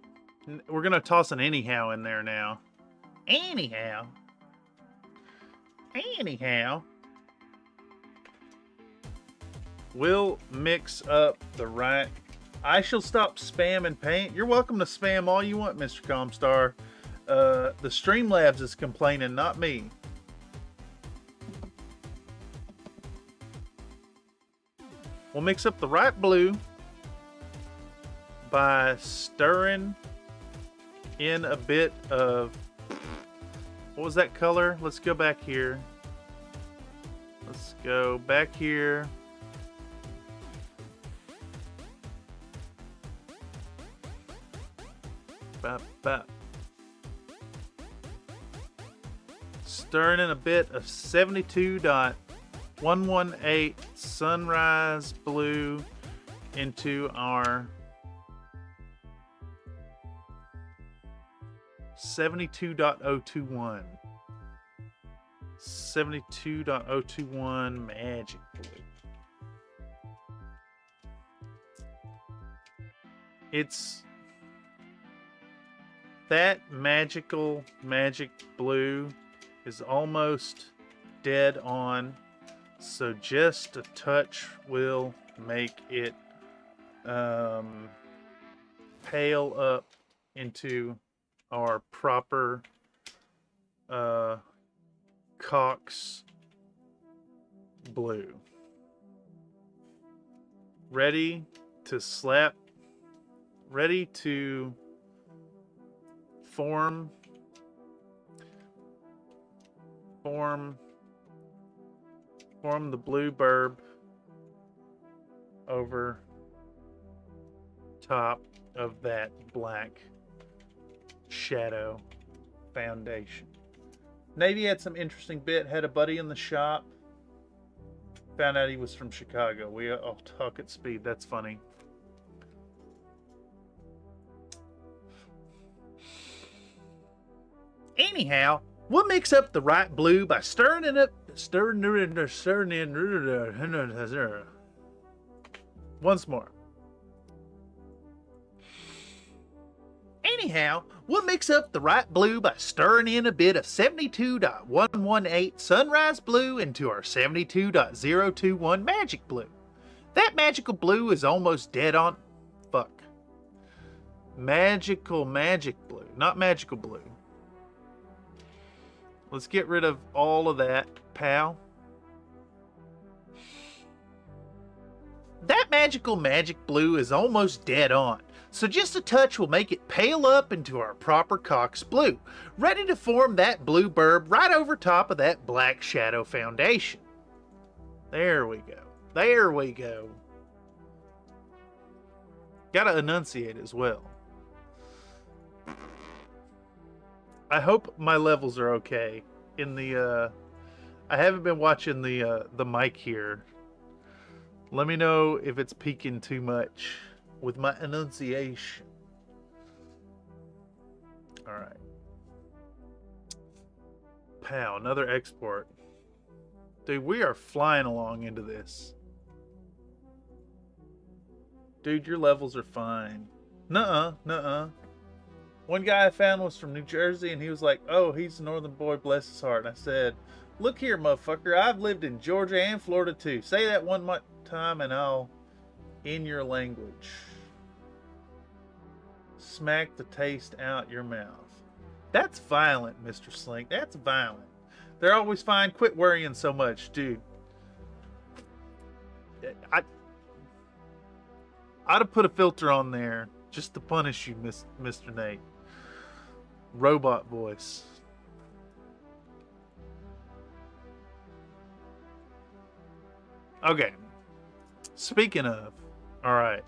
we're gonna toss an anyhow in there now. Anyhow. We'll mix up the right. I shall stop spamming paint. You're welcome to spam all you want, Mr. Comstar. The StreamLabs is complaining, not me. We'll mix up the right blue by stirring in a bit of, what was that color? Let's go back here. Let's go back here. Stirring in a bit of 72.118 sunrise blue into our 72.021. 72.021 magic blue. It's that magic blue is almost dead on, so just a touch will make it pale up into our proper Cox blue. Ready to slap, ready to form the blue burb over top of that black shadow foundation. Navy had some interesting bit, had a buddy in the shop, found out he was from Chicago. We all talk at speed, that's funny. Anyhow, we'll mix up the right blue by stirring it up, once more. Anyhow, we'll mix up the right blue by stirring in a bit of 72.118 sunrise blue into our 72.021 magic blue. That magical blue is almost dead on. Magic blue, not magical blue. Let's get rid of all of that, pal. That magic blue is almost dead on, so just a touch will make it pale up into our proper Cox blue, ready to form that blue burb right over top of that black shadow foundation. There we go. There we go. Gotta enunciate as well. I hope my levels are okay in the I haven't been watching the mic here. Let me know if it's peaking too much with my enunciation. All right. Pow, another export. Dude, we are flying along into this. Dude, your levels are fine. Nuh-uh. One guy I found was from New Jersey, and he was like, oh, he's a northern boy, bless his heart. And I said, look here, motherfucker, I've lived in Georgia and Florida too. Say that one time and I'll in your language. Smack the taste out your mouth. That's violent, Mr. Slink. That's violent. They're always fine. Quit worrying so much, dude. I'd have put a filter on there just to punish you, Mr. Nate. Robot voice. Okay. Speaking of, all right.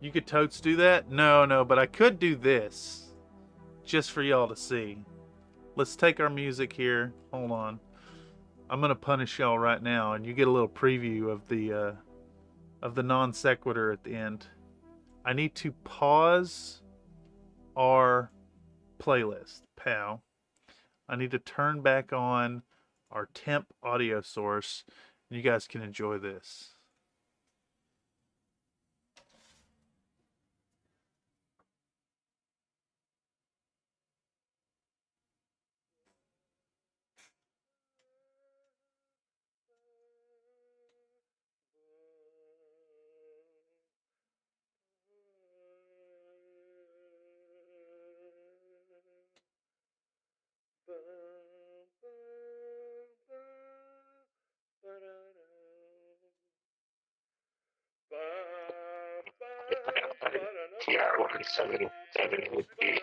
You could totes do that? No, but I could do this just for y'all to see. Let's take our music here. Hold on. I'm gonna punish y'all right now, and you get a little preview of the non sequitur at the end. I need to pause our playlist, pal. I need to turn back on our temp audio source, and you guys can enjoy this. TR-177 would be, and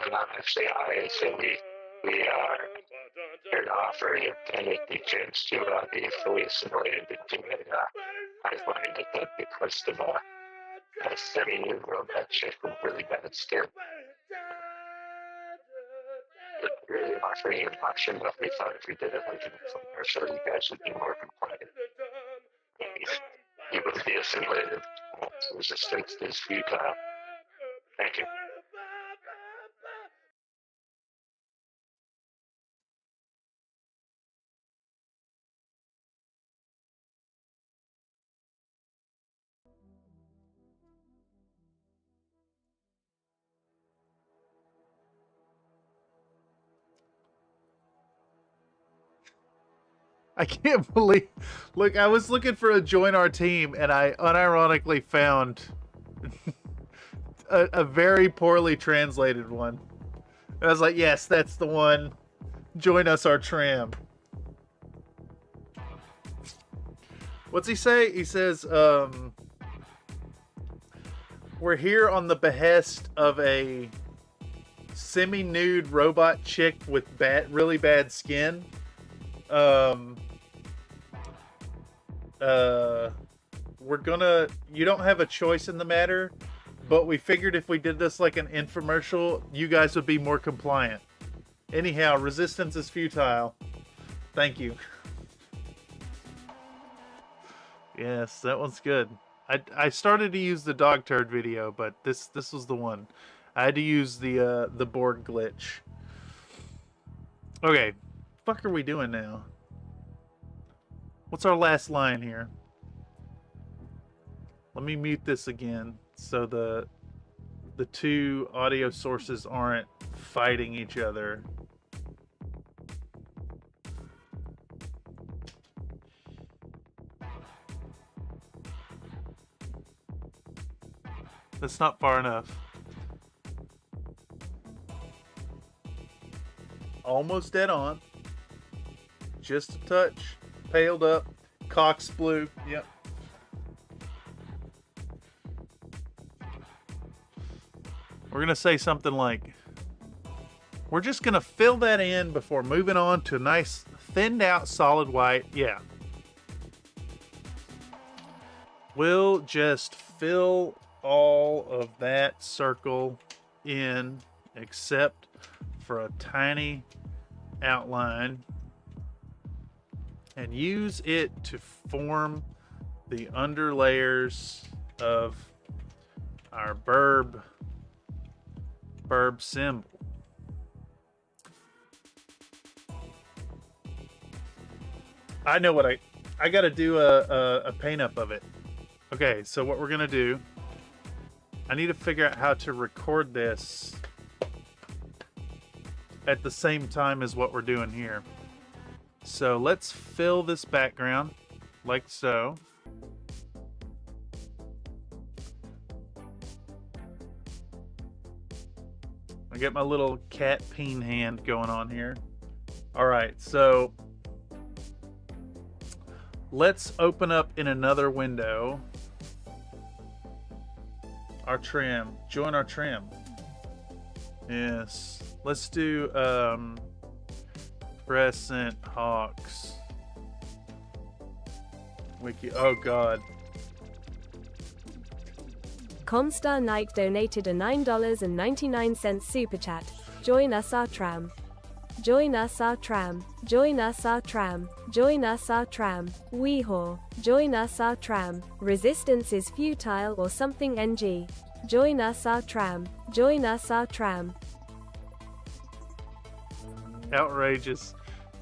not actually I, so we are here to offer you the chance to be fully assimilated into a I find it that because of a semi-new robot chick with really bad skin. But really offering you an option, but we thought if we did it like in a commercial, you guys would be more compliant. You would be assimilated. Resistance is futile. Thank you. I can't believe... Look, I was looking for a join our team, and I unironically found a very poorly translated one. I was like, yes, that's the one. Join us, our tram. What's he say? He says, we're here on the behest of a semi-nude robot chick with really bad skin. You don't have a choice in the matter, but we figured if we did this like an infomercial, you guys would be more compliant. Anyhow, resistance is futile. Thank you. Yes, that one's good. I started to use the dog turd video, but this was the one. I had to use the board glitch. Okay, fuck are we doing now? What's our last line here? Let me mute this again so the two audio sources aren't fighting each other. That's not far enough. Almost dead on. Just a touch. Paled up. Cox blue. Yep. We're going to say something like, we're just going to fill that in before moving on to a nice thinned out solid white. Yeah. We'll just fill all of that circle in except for a tiny outline and use it to form the underlayers of our burb symbol. I know what I got to do a paint up of it. Okay, so what we're gonna do, I need to figure out how to record this at the same time as what we're doing here. So let's fill this background like so. I get my little cat peen hand going on here. All right, so let's open up in another window our trim. Join our trim. Yes. Let's do Crescent Hawks. Wiki. Oh God. Comstar Nike donated a $9.99 super chat. Join us our tram. Join us our tram. Join us our tram. Join us our tram. Weehaw. Join us our tram. Resistance is futile or something NG. Join us our tram. Join us our tram. Outrageous.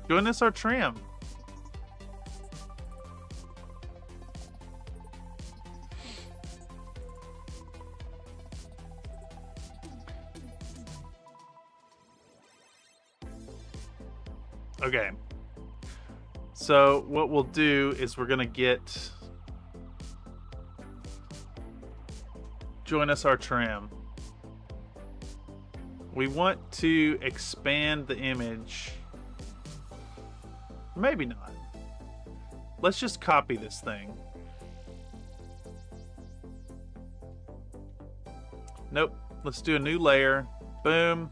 Join us our tram. Okay. So what we'll do is we're gonna get join us our tram. We want to expand the image. Maybe not. Let's just copy this thing. Nope. Let's do a new layer. Boom.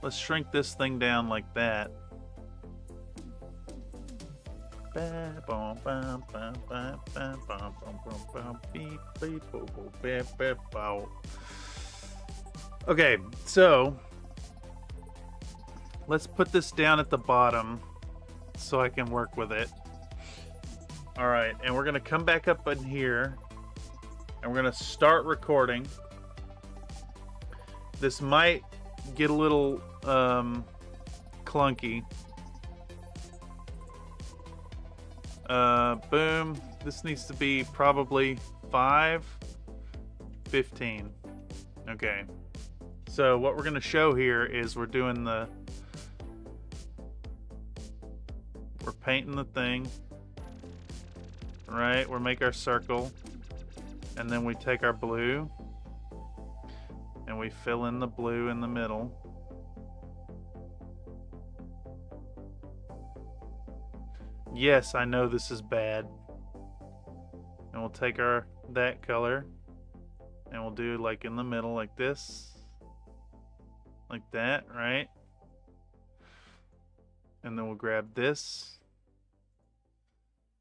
Let's shrink this thing down like that. Okay, so let's put this down at the bottom so I can work with it. All right, and we're gonna come back up in here and we're gonna start recording. This might get a little clunky. Boom. This needs to be probably 5:15. Okay. So what we're going to show here is we're We're painting the thing. Right, we'll make our circle. And then we take our blue and we fill in the blue in the middle. Yes, I know this is bad. And we'll take that color and we'll do like in the middle like this. Like that, right? And then we'll grab this.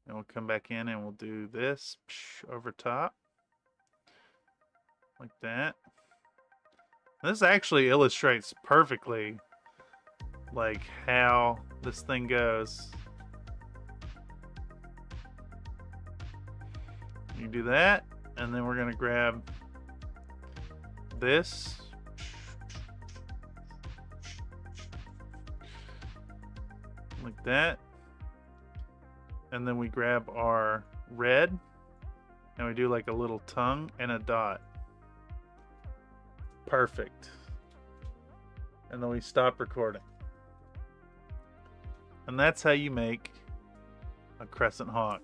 And we'll come back in and we'll do this over top. Like that. This actually illustrates perfectly like how this thing goes. You do that, and then we're gonna grab this. Like that. And then we grab our red and we do like a little tongue and a dot. Perfect. And then we stop recording. And that's how you make a Crescent Hawk.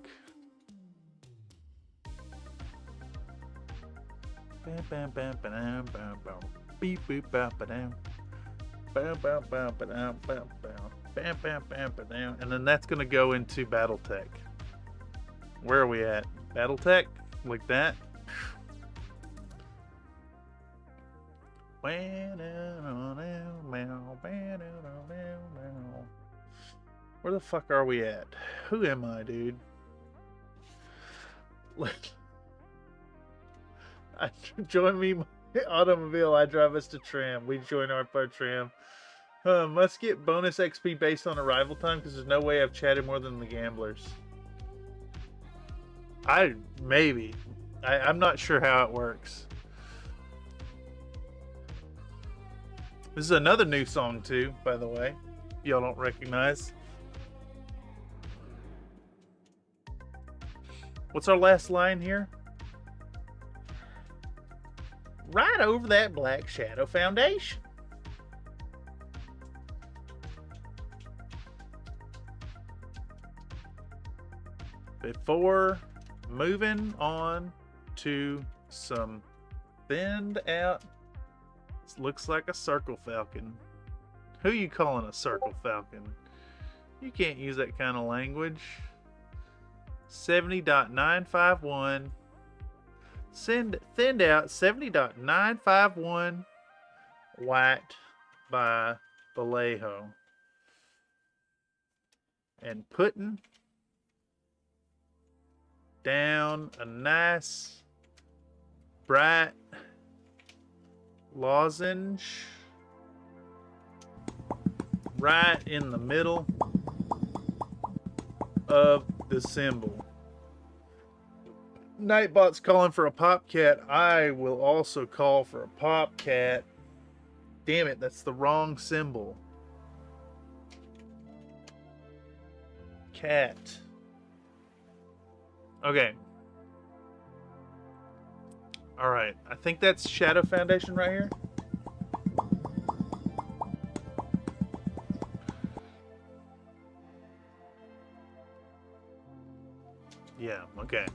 Bam bam bam bam bam bam. Beep boop bam bam. Bam bam bam bam bam bam. Bam bam bam bam. And then that's gonna go into Battletech. Where are we at? Battletech? Like that? Where the fuck are we at? Who am I, dude? Join me, my automobile. I drive us to tram. We join our patron. Must get bonus XP based on arrival time because there's no way I've chatted more than the gamblers. Maybe. I'm not sure how it works. This is another new song too, by the way. Y'all don't recognize. What's our last line here? Right over that black shadow foundation. Before moving on to some thinned out, looks like a circle falcon. Who you calling a circle falcon? You can't use that kind of language. 70.951. Thinned out 70.951 white by Vallejo. And putting down a nice bright lozenge right in the middle of the symbol. Nightbot's calling for a pop cat. I will also call for a pop cat. Damn it, that's the wrong symbol. Cat. Okay. Alright, I think that's Shadow Foundation right here. Yeah, okay.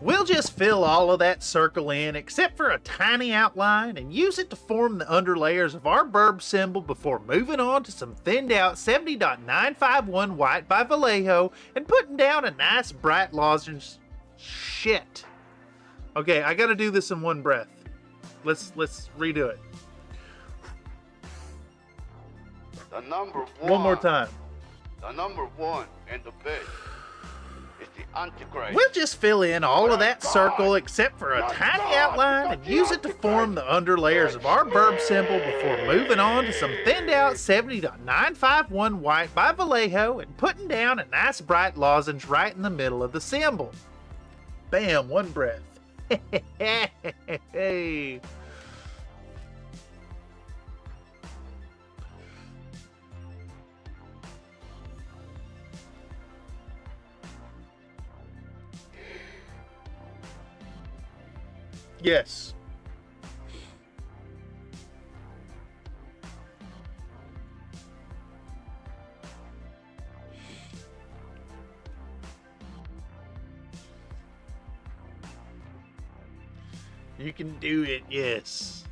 We'll just fill all of that circle in except for a tiny outline and use it to form the underlayers of our burb symbol before moving on to some thinned out 70.951 white by Vallejo and putting down a nice bright lozenge. Shit. Okay, I gotta do this in one breath. Let's redo it. The number One more time. The number one in the bed is the Antichrist. We'll just fill in all of that circle except for a tiny outline and use it to form the underlayers of our burb symbol before moving on to some thinned out 70.951 white by Vallejo and putting down a nice bright lozenge right in the middle of the symbol. Bam, one breath. Hey. Yes. You can do it, yes.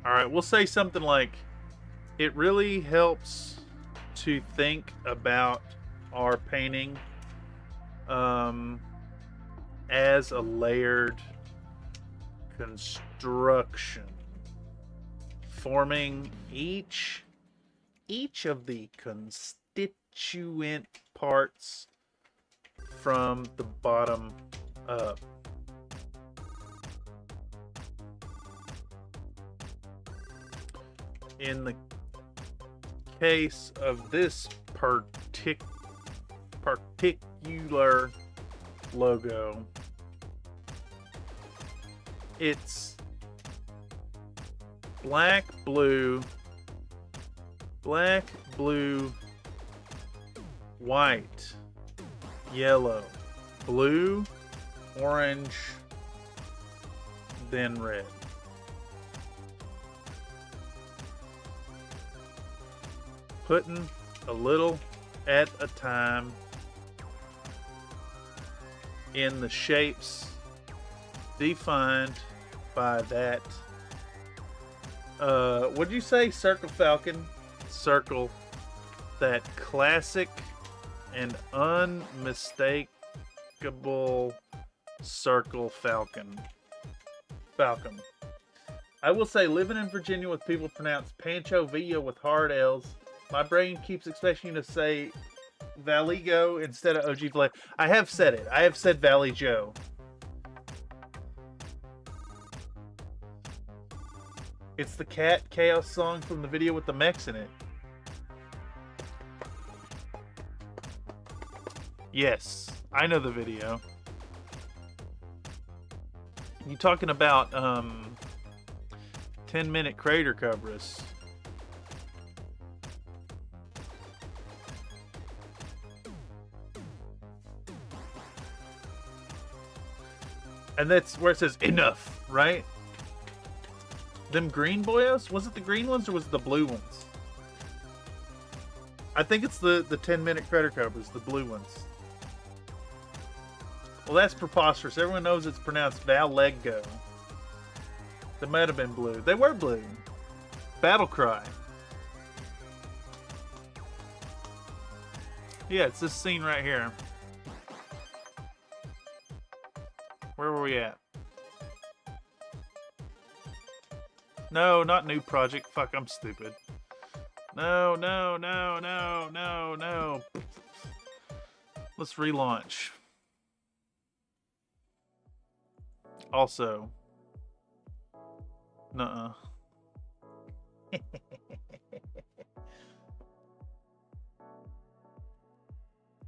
Alright, we'll say something like, it really helps to think about our painting as a layered construction, forming each of the constituent parts from the bottom up. In the case of this particular logo, it's black, blue, white, yellow, blue, orange, then red. Putting a little at a time in the shapes defined by that what'd you say, circle falcon? Circle, that classic and unmistakable circle falcon. I will say, living in Virginia with people pronounce Pancho Villa with hard L's, my brain keeps expecting you to say Valigo instead of OG Play. I have said it. I have said Valley Joe. It's the Cat Chaos song from the video with the mechs in it. Yes, I know the video. You talking about 10-minute crater coverage? And that's where it says enough, right? Them green boyos? Was it the green ones or was it the blue ones? I think it's the 10-minute crater covers, the blue ones. Well, that's preposterous. Everyone knows it's pronounced Valego. They might have been blue. They were blue. Battle Cry. Yeah, it's this scene right here. Where were we at? No, not new project. Fuck, I'm stupid. No. Let's relaunch. Also. Nuh-uh.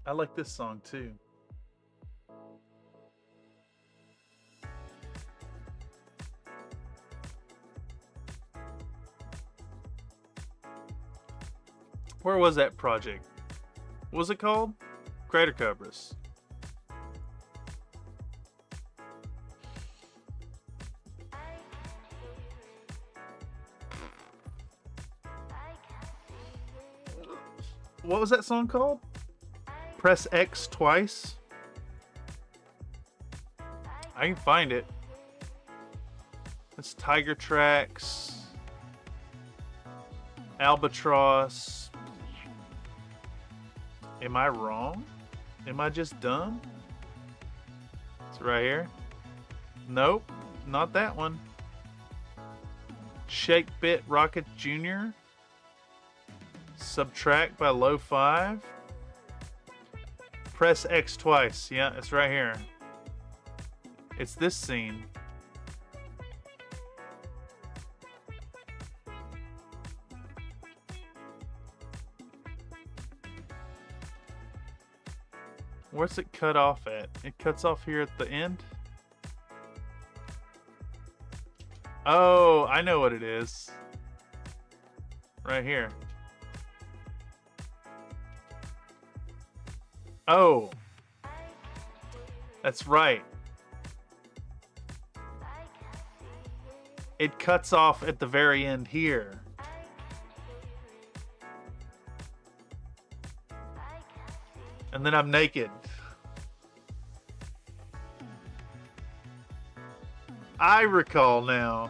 I like this song too. Where was that project? What was it called? Crater Cobras. What was that song called? Press X twice. I can find it. It's Tiger Tracks. Albatross. Am I wrong? Am I just dumb? It's right here. Nope, not that one. Shake Bit Rocket Jr. Subtract by Low 5. Press X twice. Yeah, it's right here. It's this scene. Where's it cut off at? It cuts off here at the end? Oh, I know what it is. Right here. Oh. That's right. It cuts off at the very end here. And then I'm naked. I recall now.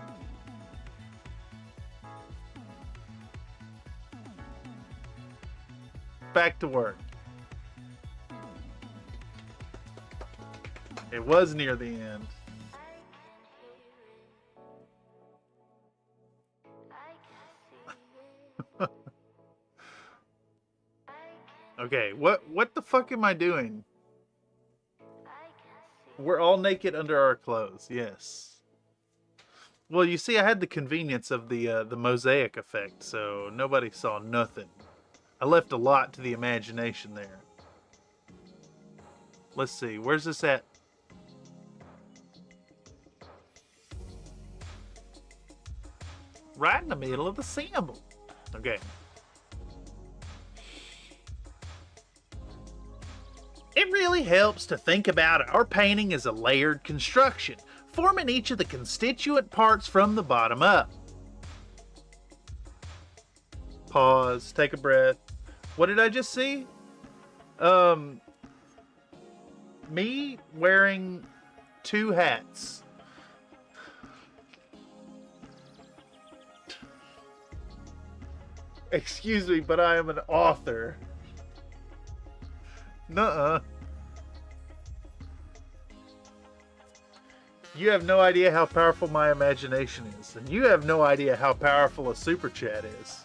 Back to work. It was near the end. Okay, what the fuck am I doing? We're all naked under our clothes, yes. Well, you see, I had the convenience of the mosaic effect, so nobody saw nothing. I left a lot to the imagination there. Let's see, where's this at? Right in the middle of the symbol. Okay. It really helps to think about our painting as a layered construction, forming each of the constituent parts from the bottom up. Pause, take a breath. What did I just see? Me wearing 2 hats. Excuse me, but I am an author. Nuh-uh. You have no idea how powerful my imagination is, and you have no idea how powerful a super chat is.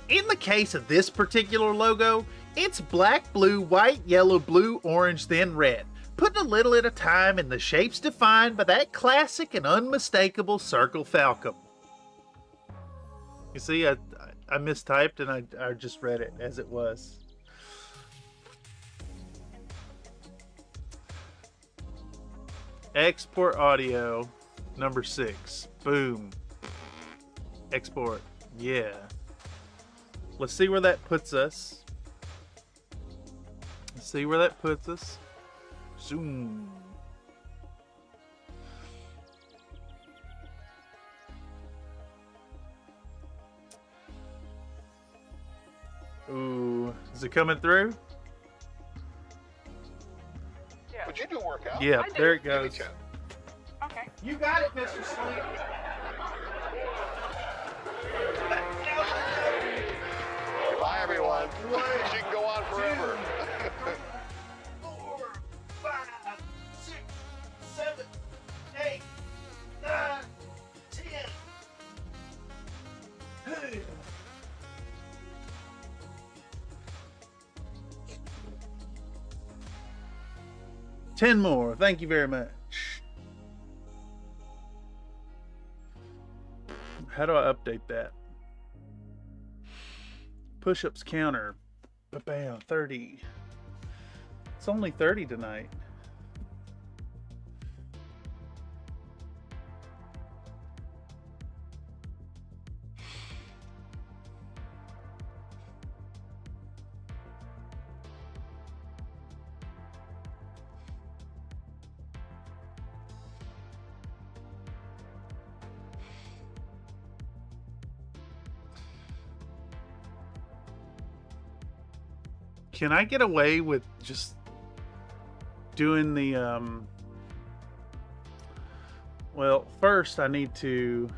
In the case of this particular logo, it's black, blue, white, yellow, blue, orange, then red, putting a little at a time in the shapes defined by that classic and unmistakable circle falcon. You see, I mistyped and I just read it as it was. Export audio, number 6. Boom. Export. Yeah. Let's see where that puts us. Let's see where that puts us. Zoom. Ooh, is it coming through? Yeah. But you do work out. Yeah, I do. there it Give me goes. 10. Okay. You got it, Mr. Sleep. Bye, everyone. She can go on forever. 4, 5, 6, 7, 8, 9, 10. Hey. Ten more. Thank you very much. How do I update that? Push-ups counter. Bam, 30. It's only 30 tonight. Can I get away with just doing the, well, first I need to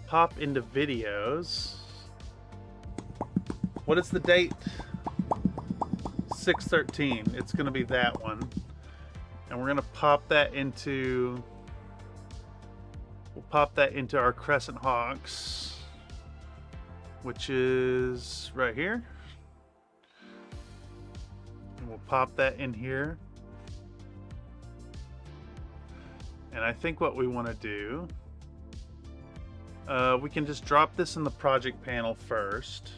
pop into videos. What is the date? 6/13. It's going to be that one. And we're going to pop that into, we'll pop that into our Crescent Hawks, which is right here. And we'll pop that in here. And I think what we want to do, we can just drop this in the project panel first.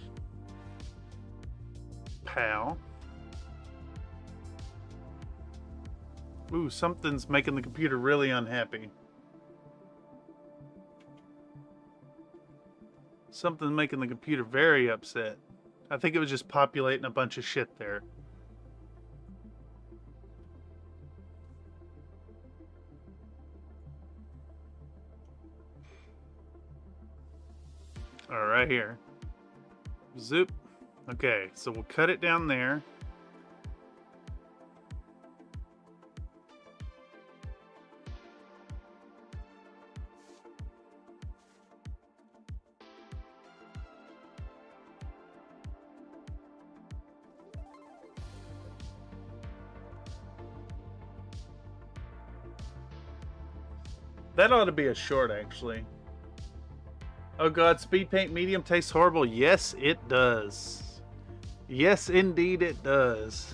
Pow. Ooh, something's making the computer really unhappy. Something's making the computer very upset. I think it was just populating a bunch of shit there. All right here. Zoop. Okay, so we'll cut it down there. That ought to be a short, actually. Oh god, speed paint medium tastes horrible. Yes, it does. Yes, indeed it does.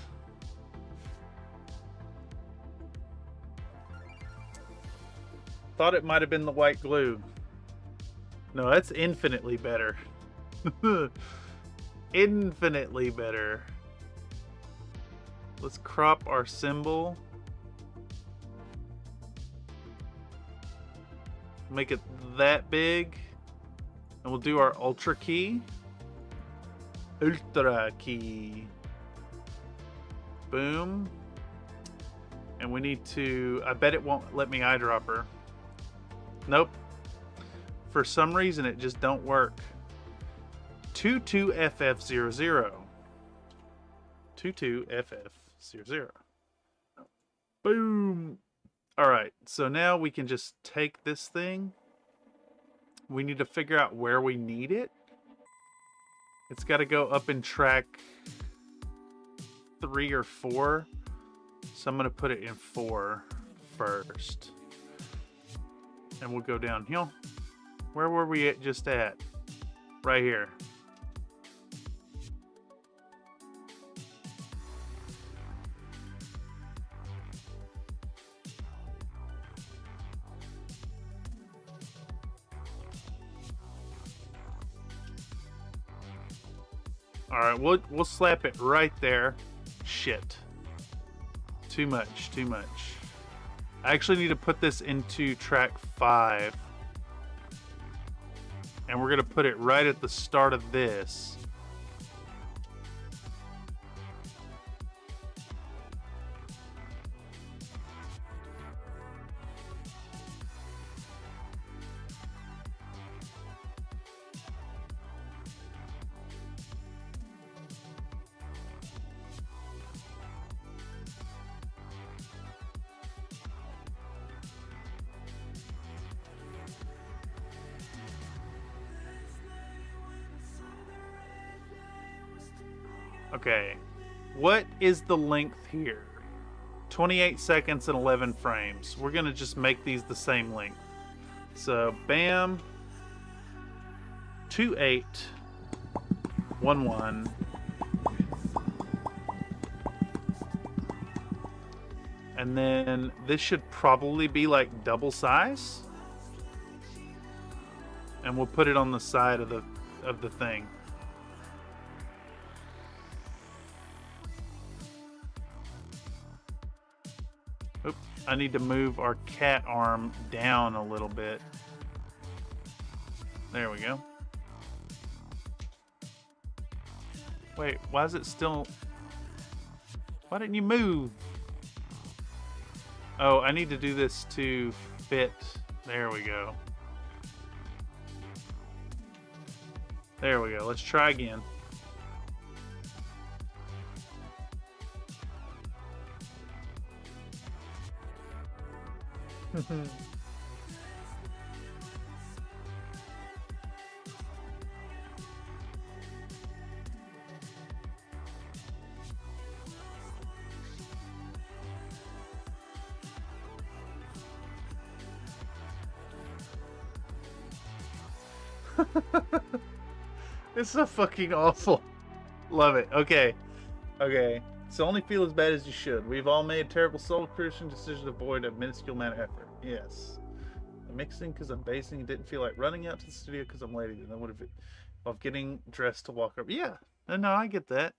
Thought it might have been the white glue. No, that's infinitely better. Infinitely better. Let's crop our symbol. Make it that big. And we'll do our ultra key. Ultra key. Boom. And we need to... I bet it won't let me eyedropper. Nope. For some reason it just don't work. 22FF00. 22FF00. Boom. Alright, so now we can just take this thing. We need to figure out where we need it. It's got to go up in track 3 or 4. So I'm going to put it in 4 first. And we'll go downhill. Where were we just at? Right here. Alright, we'll slap it right there. Shit. Too much, too much. I actually need to put this into track 5. And we're going to put it right at the start of this. Okay, what is the length here? 28 seconds and 11 frames. We're gonna just make these the same length. So, bam, 2811. And then this should probably be like double size. And we'll put it on the side of the thing. Oop, I need to move our cat arm down a little bit. There we go. Wait, why is it still... Why didn't you move? Oh, I need to do this to fit. There we go. There we go. Let's try again. It's so fucking awful. Love it. Okay. Okay. So only feel as bad as you should. We've all made terrible soul-crushing decisions to avoid a minuscule amount of effort. Yes. I'm mixing because I'm basing and didn't feel like running out to the studio because I'm late. And I would have of getting dressed to walk over. Yeah. No, I get that.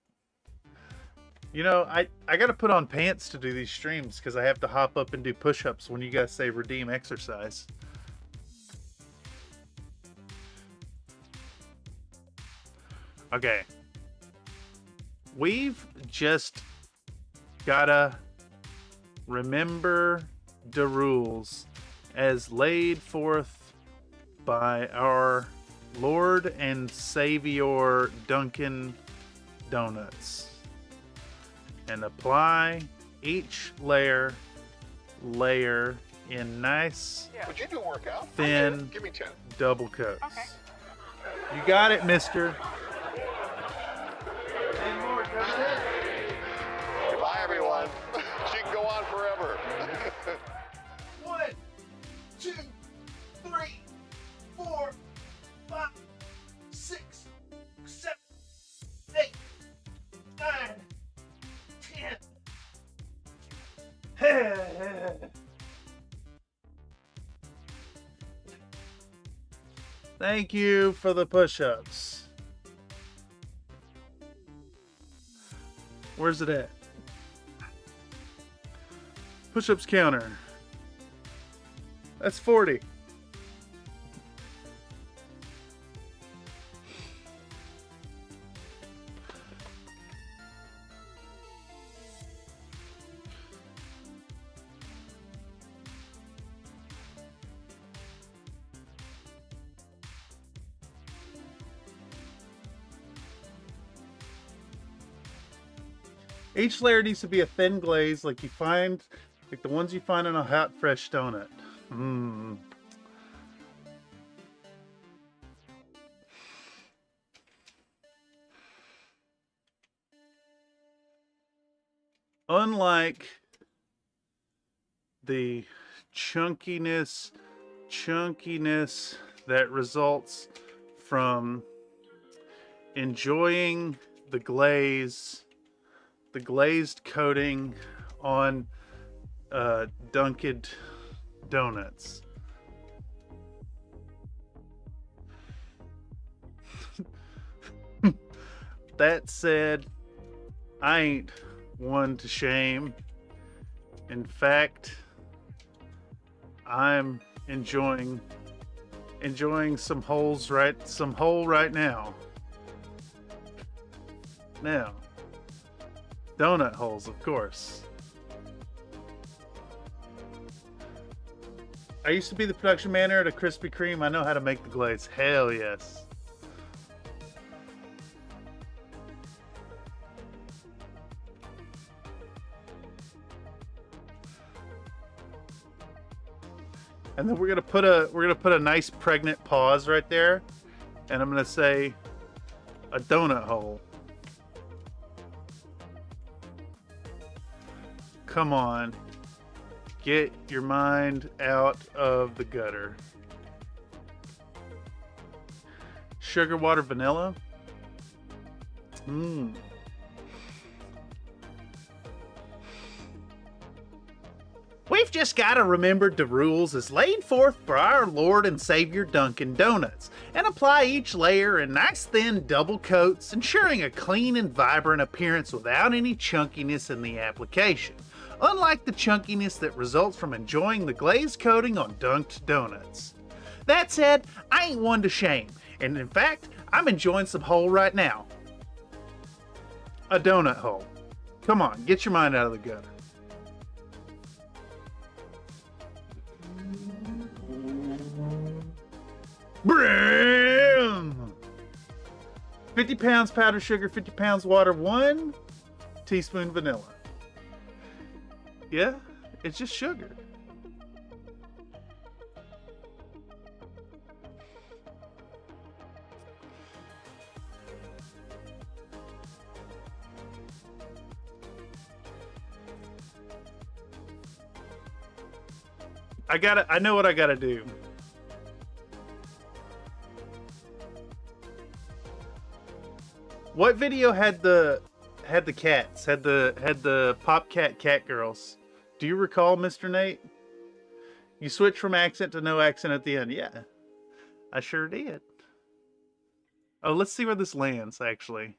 You know, I got to put on pants to do these streams because I have to hop up and do push-ups when you guys say redeem exercise. Okay. We've just gotta remember the rules as laid forth by our Lord and Savior Dunkin' Donuts. And apply each layer in nice, Yeah. you do workout? thin, Give me 10. double coats. Okay. You got it, mister. Bye, everyone. She can go on forever. 1, 2, 3, 4, 5, 6, 7, 8, 9, 10. Thank you for the push-ups. Where's it at? Push-ups counter. That's 40. Each layer needs to be a thin glaze like the ones you find in a hot, fresh donut. Mmm. Unlike the chunkiness that results from enjoying the glazed coating on Dunkin' Donuts. That said, I ain't one to shame. In fact, I'm enjoying some hole right now. Now, donut holes, of course. I used to be the production manager at a Krispy Kreme. I know how to make the glaze. Hell yes. And then we're gonna put a nice pregnant pause right there, and I'm gonna say a donut hole. Come on, get your mind out of the gutter. Sugar, water, vanilla. Mmm. We've just got to remember the rules as laid forth for our Lord and Savior Dunkin' Donuts, and apply each layer in nice thin double coats, ensuring a clean and vibrant appearance without any chunkiness in the application, unlike the chunkiness that results from enjoying the glazed coating on dunked donuts. That said, I ain't one to shame, and in fact, I'm enjoying some hole right now. A donut hole. Come on, get your mind out of the gutter. Bram! 50 pounds powdered sugar, 50 pounds water, 1 teaspoon vanilla. Yeah, it's just sugar. I know what I gotta do. What video had the cats? Had the Pop Cat girls? Do you recall, Mr. Nate? You switched from accent to no accent at the end. Yeah, I sure did. Oh, let's see where this lands, actually.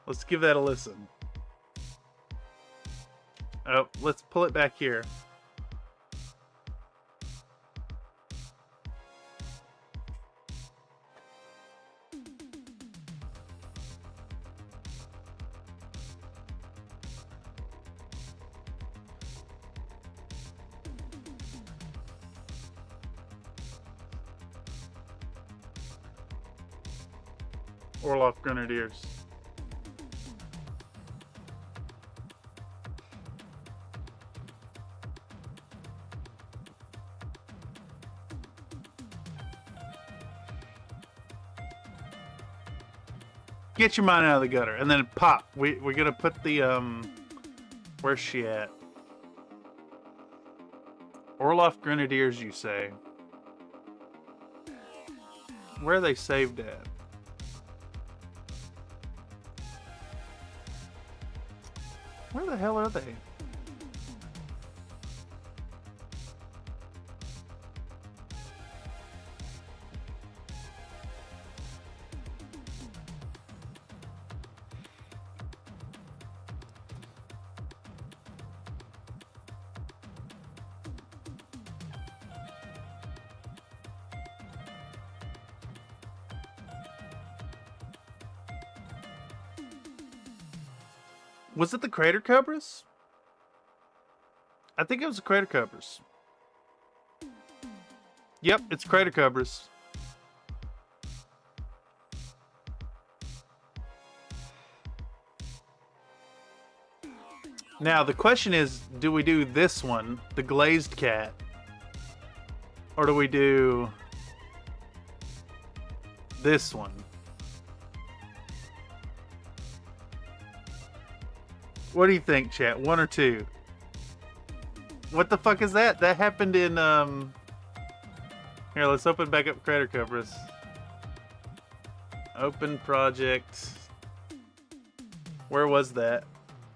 Let's give that a listen. Oh, let's pull it back here. Orloff Grenadiers. Get your mind out of the gutter, and then pop. We're gonna put the where's she at? Orloff Grenadiers, you say? Where are they saved at? Where the hell are they? Was it the Crater Cobras? I think it was the Crater Cobras. Yep, it's Crater Cobras. Now, the question is, do we do this one, the glazed cat? Or do we do this one? What do you think, chat? One or two? What the fuck is that? That happened in, Here, let's open back up Crater Cobras. Open project. Where was that?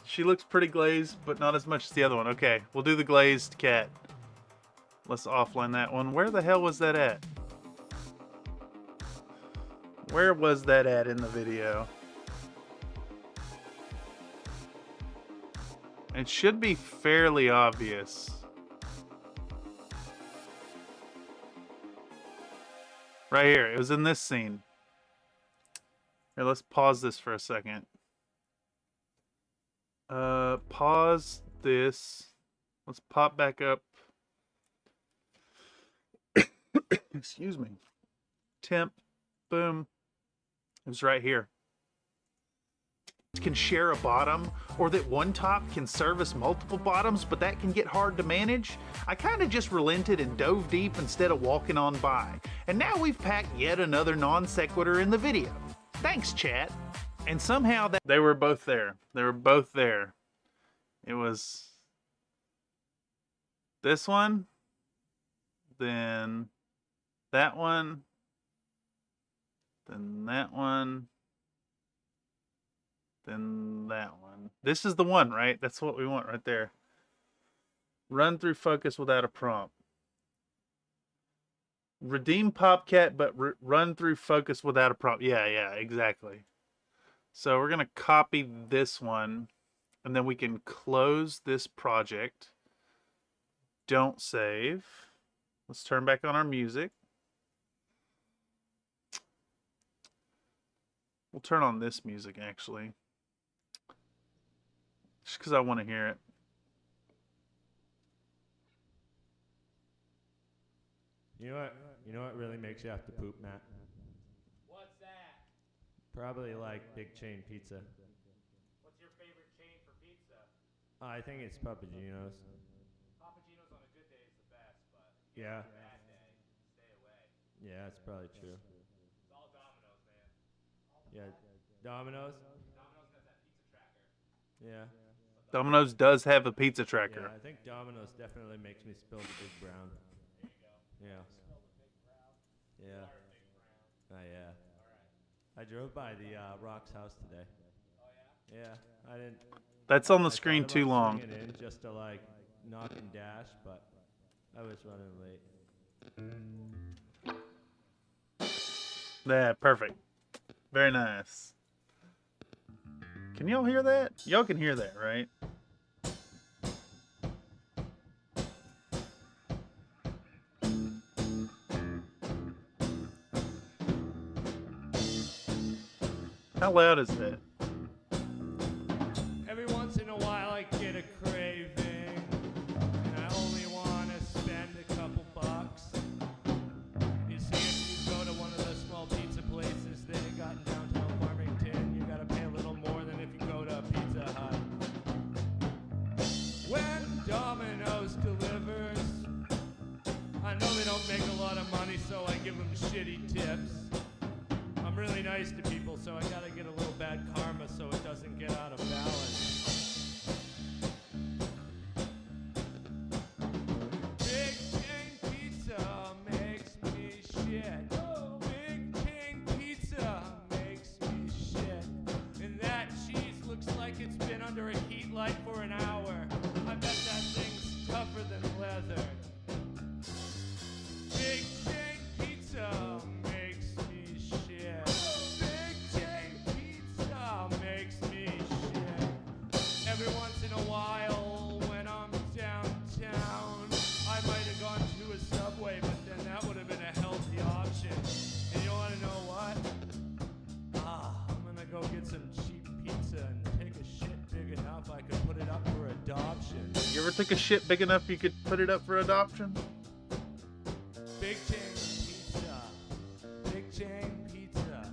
She looks pretty glazed, but not as much as the other one. Okay, we'll do the glazed cat. Let's offline that one. Where the hell was that at? Where was that at in the video? It should be fairly obvious. Right here. It was in this scene. Here, let's pause this for a second. Pause this. Let's pop back up. Excuse me. Temp. Boom. It was right here. Can share a bottom, or that one top can service multiple bottoms, but that can get hard to manage. I kind of just relented and dove deep instead of walking on by. And now we've packed yet another non sequitur in the video. Thanks, chat. And somehow that they were both there. They were both there. It was this one, then that one, then that one, then that one. This is the one, right? That's what we want right there. Run through focus without a prompt. Redeem Popcat, but run through focus without a prompt. Yeah, exactly. So we're going to copy this one, and then we can close this project. Don't save. Let's turn back on our music. We'll turn on this music, actually. Just because I want to hear it. You know what really makes you have to poop, Matt? What's that? Probably like big chain pizza. What's your favorite chain for pizza? I think it's Papagino's. Papagino's on a good day is the best, but yeah. On a bad day, stay away. Yeah, that's probably true. It's all Domino's, man. Yeah, Domino's? Domino's has that pizza tracker. Yeah. Domino's does have a pizza tracker. Yeah, I think Domino's definitely makes me spill the big brown. There you go. Yeah. Spill the big brown. Yeah. You are a big brown. Yeah. All right. I drove by the Rock's house today. Oh yeah? Yeah, I didn't. That's on the I screen thought too about long. swinging in just to like knock and dash, but I was running late. Yeah, perfect. Very nice. Can y'all hear that? Y'all can hear that, right? How loud is that? Every once in a while I get a craving, and I only want to spend a couple bucks. You see, if you go to one of the small pizza places they got in downtown me, so I give them shitty tips. I'm really nice to people, so I gotta get a little bad karma so it doesn't get out of balance. Big chain pizza makes me shit. Big chain pizza makes me shit. And that cheese looks like it's been under a heat light for an hour. I bet that thing's tougher than leather. Big chain pizza makes me shit. Big chain pizza makes me shit. Every once in a while when I'm downtown, I might have gone to a Subway, but then that would have been a healthy option. And you want to know what? I'm gonna go get some cheap pizza and take a shit big enough I could put it up for adoption. You ever took a shit big enough you could put it up for adoption? Big chain pizza. Big chain pizza.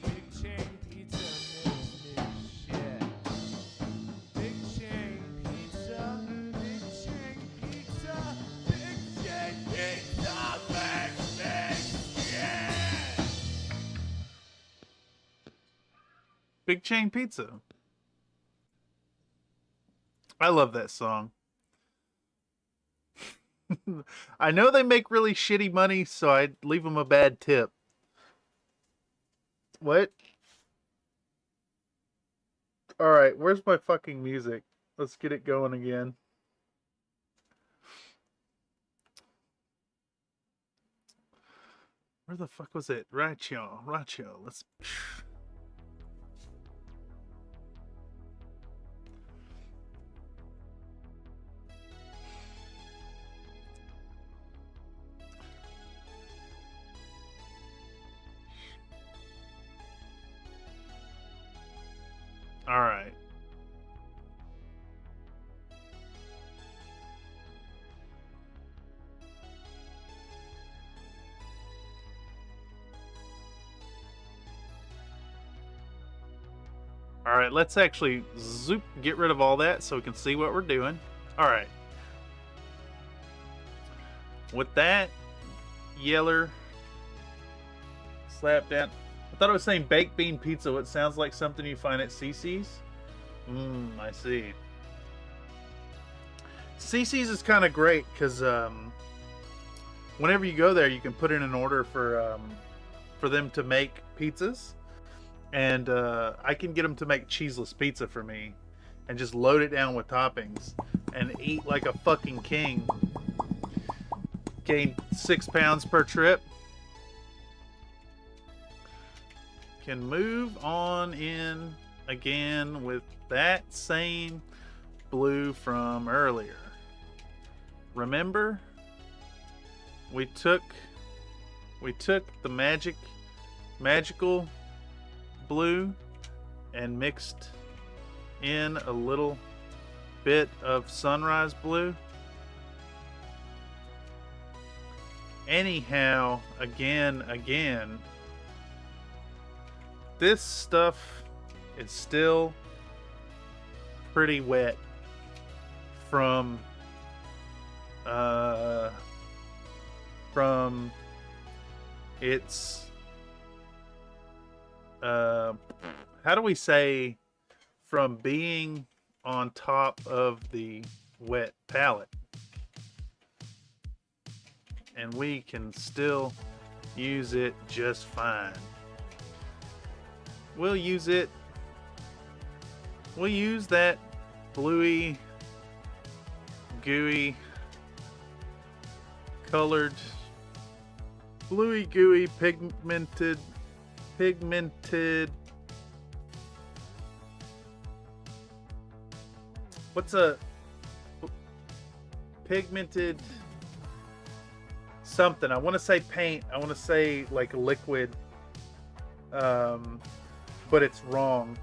Big chain pizza makes me shit. Big chain pizza. Big chain pizza. Big chain pizza makes me shit. Big Chain Pizza. I love that song. I know they make really shitty money, so I'd leave them a bad tip. What? Alright, where's my fucking music? Let's get it going again. Where the fuck was it? Right, y'all. Right, y'all. Let's... All right. All right, let's actually get rid of all that so we can see what we're doing. All right. With that, yeller, slap down. I thought it was saying baked bean pizza, which sounds like something you find at CC's. I see. CC's is kind of great because whenever you go there, you can put in an order for them to make pizzas, and I can get them to make cheeseless pizza for me, and just load it down with toppings and eat like a fucking king. Gain 6 pounds per trip. Can move on in again with that same blue from earlier. Remember, we took the magical blue and mixed in a little bit of sunrise blue. Anyhow, again, this stuff is still pretty wet from its how do we say, from being on top of the wet palette, and we can still use it just fine. We'll use that bluey, gooey colored, bluey, gooey, pigmented, what's a pigmented something? I want to say paint. I want to say like liquid, but it's wrong.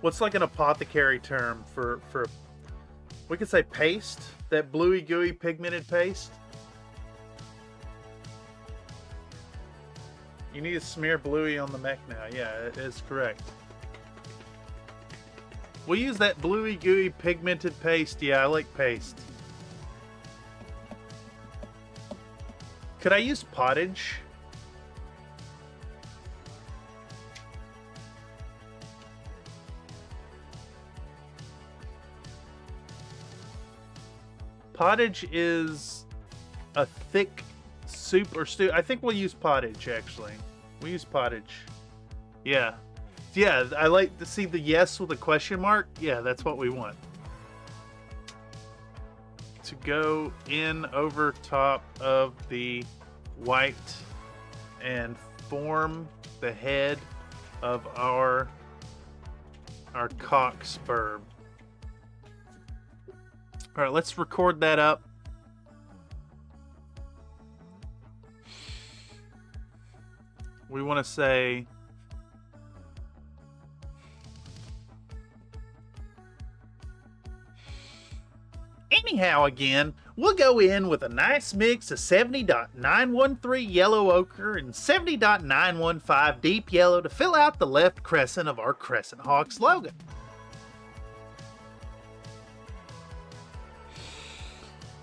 What's like an apothecary term for we could say paste? That bluey, gooey, pigmented paste? You need to smear bluey on the mech now. Yeah, it is correct. We'll use that bluey, gooey, pigmented paste. Yeah, I like paste. Could I use pottage? Pottage is a thick soup or stew. I think we'll use pottage, actually. We'll use pottage. Yeah. Yeah, I like to see the yes with a question mark. Yeah, that's what we want. To go in over top of the white and form the head of our cockspurb. All right, let's record that up. We want to say anyhow again, we'll go in with a nice mix of 70.913 yellow ochre and 70.915 deep yellow to fill out the left crescent of our Crescent Hawks logo.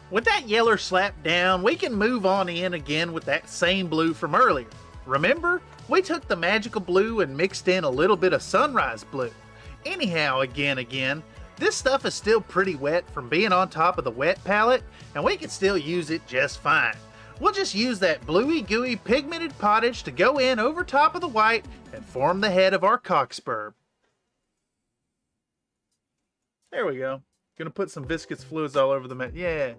With that yeller slapped down, we can move on in again with that same blue from earlier. Remember, we took the magical blue and mixed in a little bit of sunrise blue. Anyhow, again, this stuff is still pretty wet from being on top of the wet palette, and we can still use it just fine. We'll just use that bluey gooey pigmented pottage to go in over top of the white and form the head of our cockspurb. There we go. Gonna put some viscous fluids all over the mat. Yeah.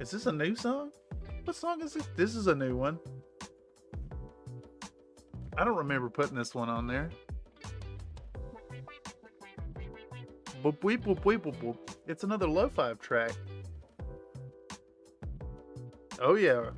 Is this a new song? What song is this? This is a new one. I don't remember putting this one on there. Boop, boop, boop, boop, boop, boop. It's another lo-fi track. Oh yeah.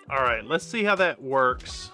All right, let's see how that works.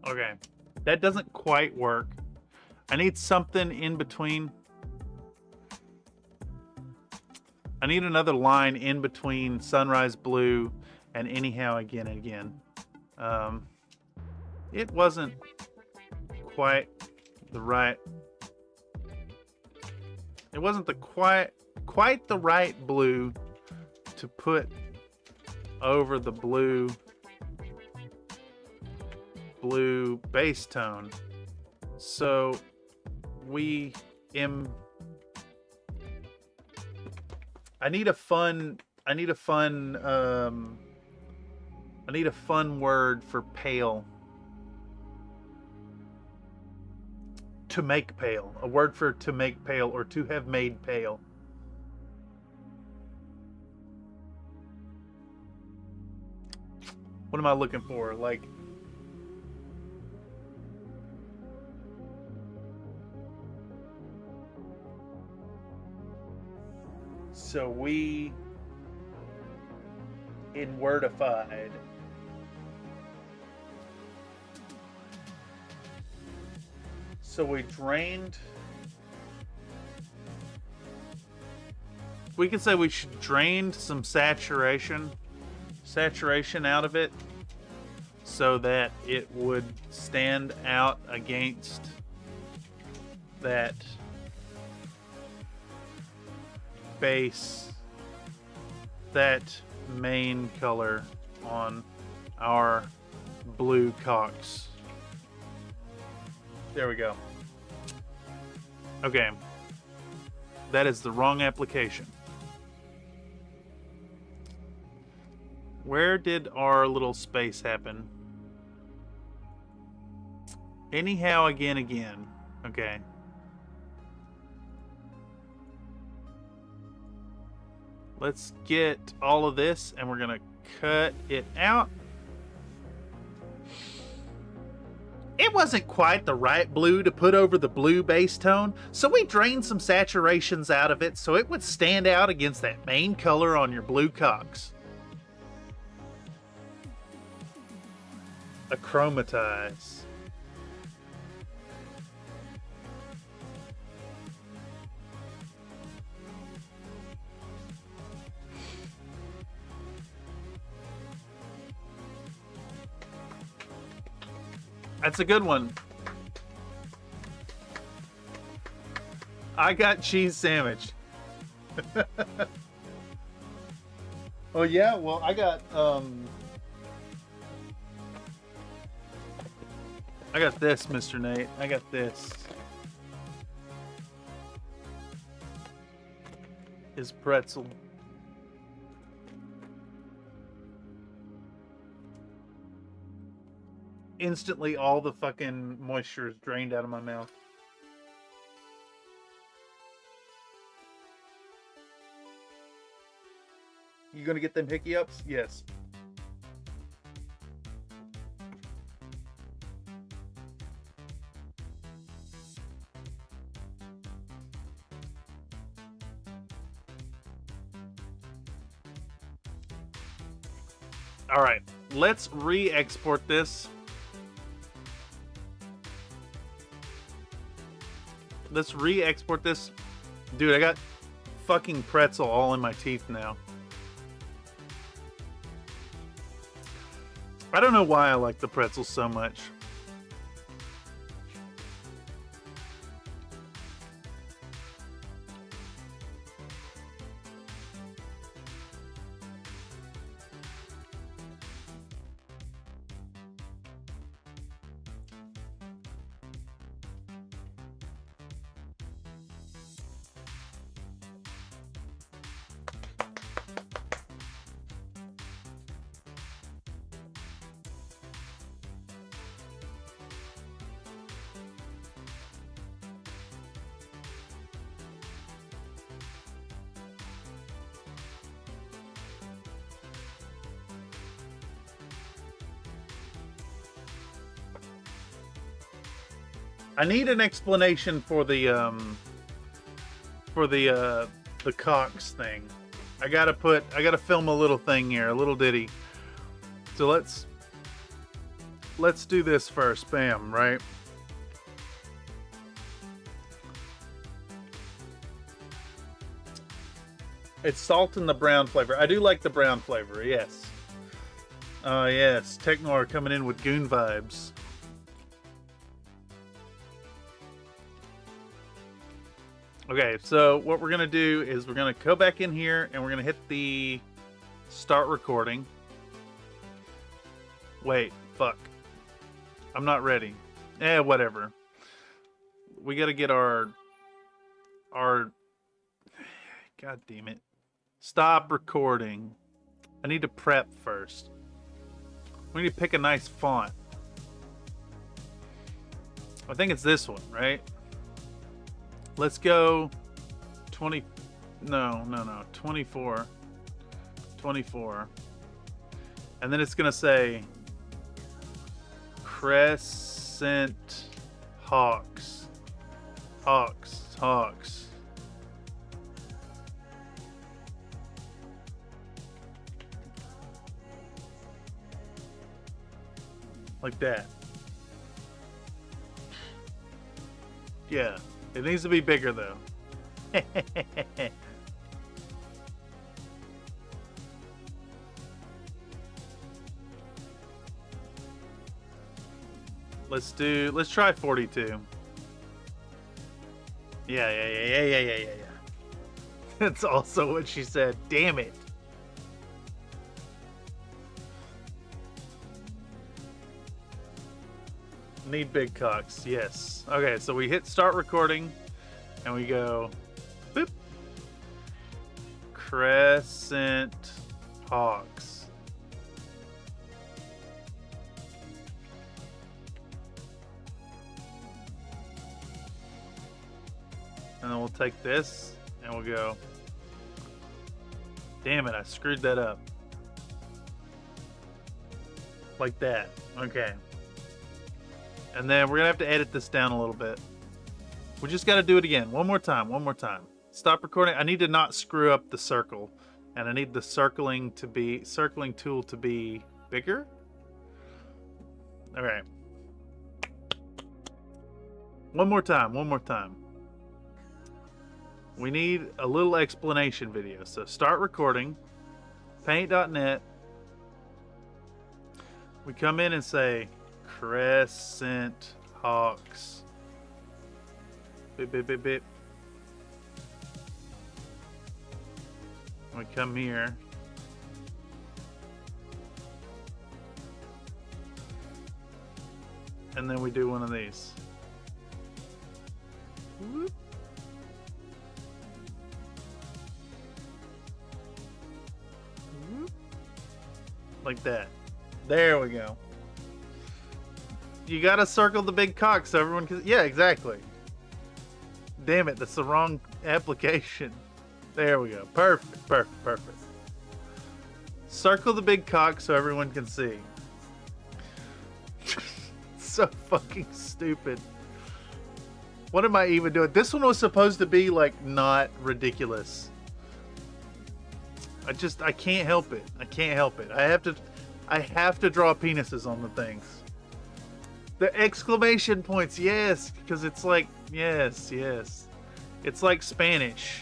Okay, that doesn't quite work. I need something in between. I need another line in between Sunrise Blue and Anyhow Again and Again. It wasn't quite the right. It wasn't the quite the right blue to put over the blue bass tone. So I need a fun word for pale. To make pale. A word for to make pale or to have made pale. What am I looking for? Like, so we in wordified. So we drained. We could say we should drained some saturation out of it so that it would stand out against that bass, that main color on our blue cocks. There we go. Okay. That is the wrong application. Where did our little space happen? Anyhow, again. Okay. Let's get all of this and we're gonna cut it out. It wasn't quite the right blue to put over the blue base tone, so we drained some saturations out of it so it would stand out against that main color on your blue cocks. Achromatize. That's a good one. I got cheese sandwich. Oh yeah, well I got this, Mr. Nate. I got this. Is pretzel. Instantly all the fucking moisture is drained out of my mouth. You gonna get them hickey ups? Yes. All right, let's re-export this. Let's re-export this. Dude, I got fucking pretzel all in my teeth now. I don't know why I like the pretzel so much. I need an explanation for the Cox thing. I gotta film a little thing here, a little ditty. So let's do this first. Bam, right? It's salt in the brown flavor. I do like the brown flavor, yes. Yes, Technor coming in with goon vibes. Okay, so what we're gonna do is we're gonna go back in here and we're gonna hit the start recording. Wait, fuck. I'm not ready. Whatever. We gotta get our God damn it. Stop recording. I need to prep first. We need to pick a nice font. I think it's this one, right? Let's go 20, no, 24. 24. And then it's going to say Crescent Hawks. Hawks. Like that. Yeah. It needs to be bigger though. Let's try 42. Yeah. That's also what she said. Damn it. Need big cocks, yes. Okay, so we hit start recording and we go boop. Crescent Hawks. And then we'll take this and we'll go. Damn it, I screwed that up. Like that. Okay. And then we're gonna have to edit this down a little bit. We just gotta do it again. One more time. Stop recording. I need to not screw up the circle. And I need the circling tool to be bigger. Alright. One more time. We need a little explanation video. So start recording. Paint.net. We come in and say Crescent Hawks. Beep, beep, beep, beep. We come here. And then we do one of these. Whoop. Whoop. Like that. There we go. You gotta circle the big cock so everyone can... Yeah, exactly. Damn it, that's the wrong application. There we go. Perfect. Circle the big cock so everyone can see. So fucking stupid. What am I even doing? This one was supposed to be, like, not ridiculous. I can't help it. I have to draw penises on the things. The exclamation points, yes, because it's like, yes. It's like Spanish.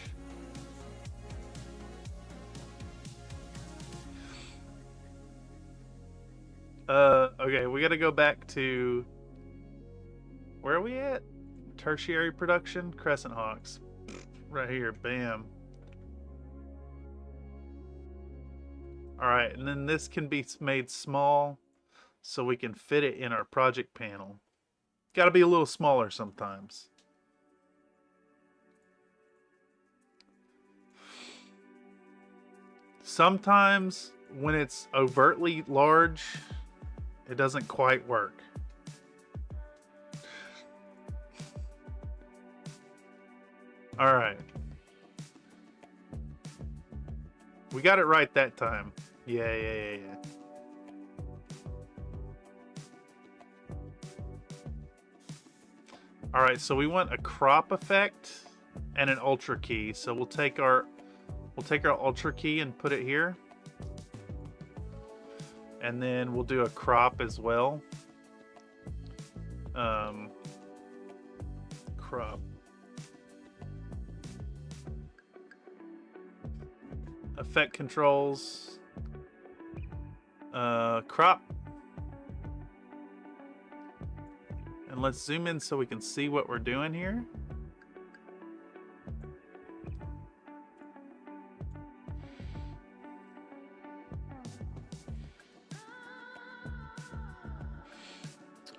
Okay, we gotta go back to... Where are we at? Tertiary production? Crescent Hawks. Right here, bam. Alright, and then this can be made small so we can fit it in our project panel. Gotta be a little smaller sometimes. Sometimes when it's overtly large, it doesn't quite work. Alright. We got it right that time. Yeah. Alright, so we want a crop effect and an ultra key. So we'll take our ultra key and put it here. And then we'll do a crop as well. Crop. Effect controls. Crop. And let's zoom in so we can see what we're doing here.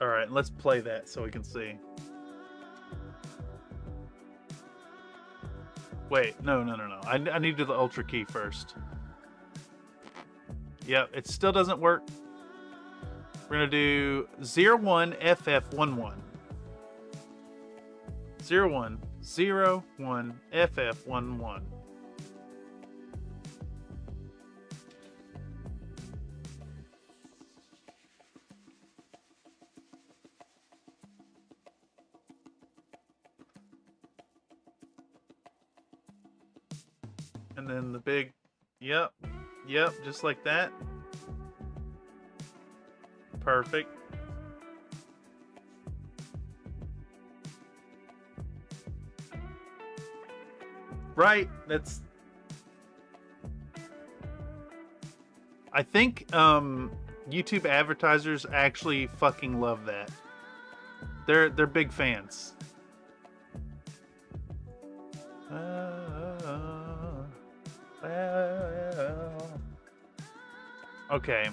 All right, let's play that so we can see. Wait, no. I need to do the ultra key first. Yep, it still doesn't work. We're gonna do 01FF11. 01FF11. And then the big, yep, just like that. Perfect. Right, that's... I think YouTube advertisers actually fucking love that. They're big fans. Okay,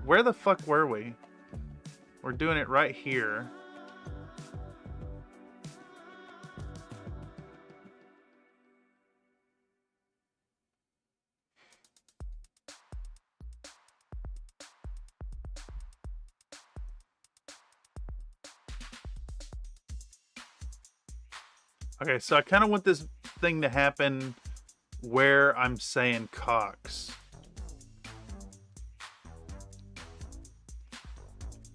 where the fuck were we? We're doing it right here. Okay, so I kind of want this thing to happen where I'm saying Cox.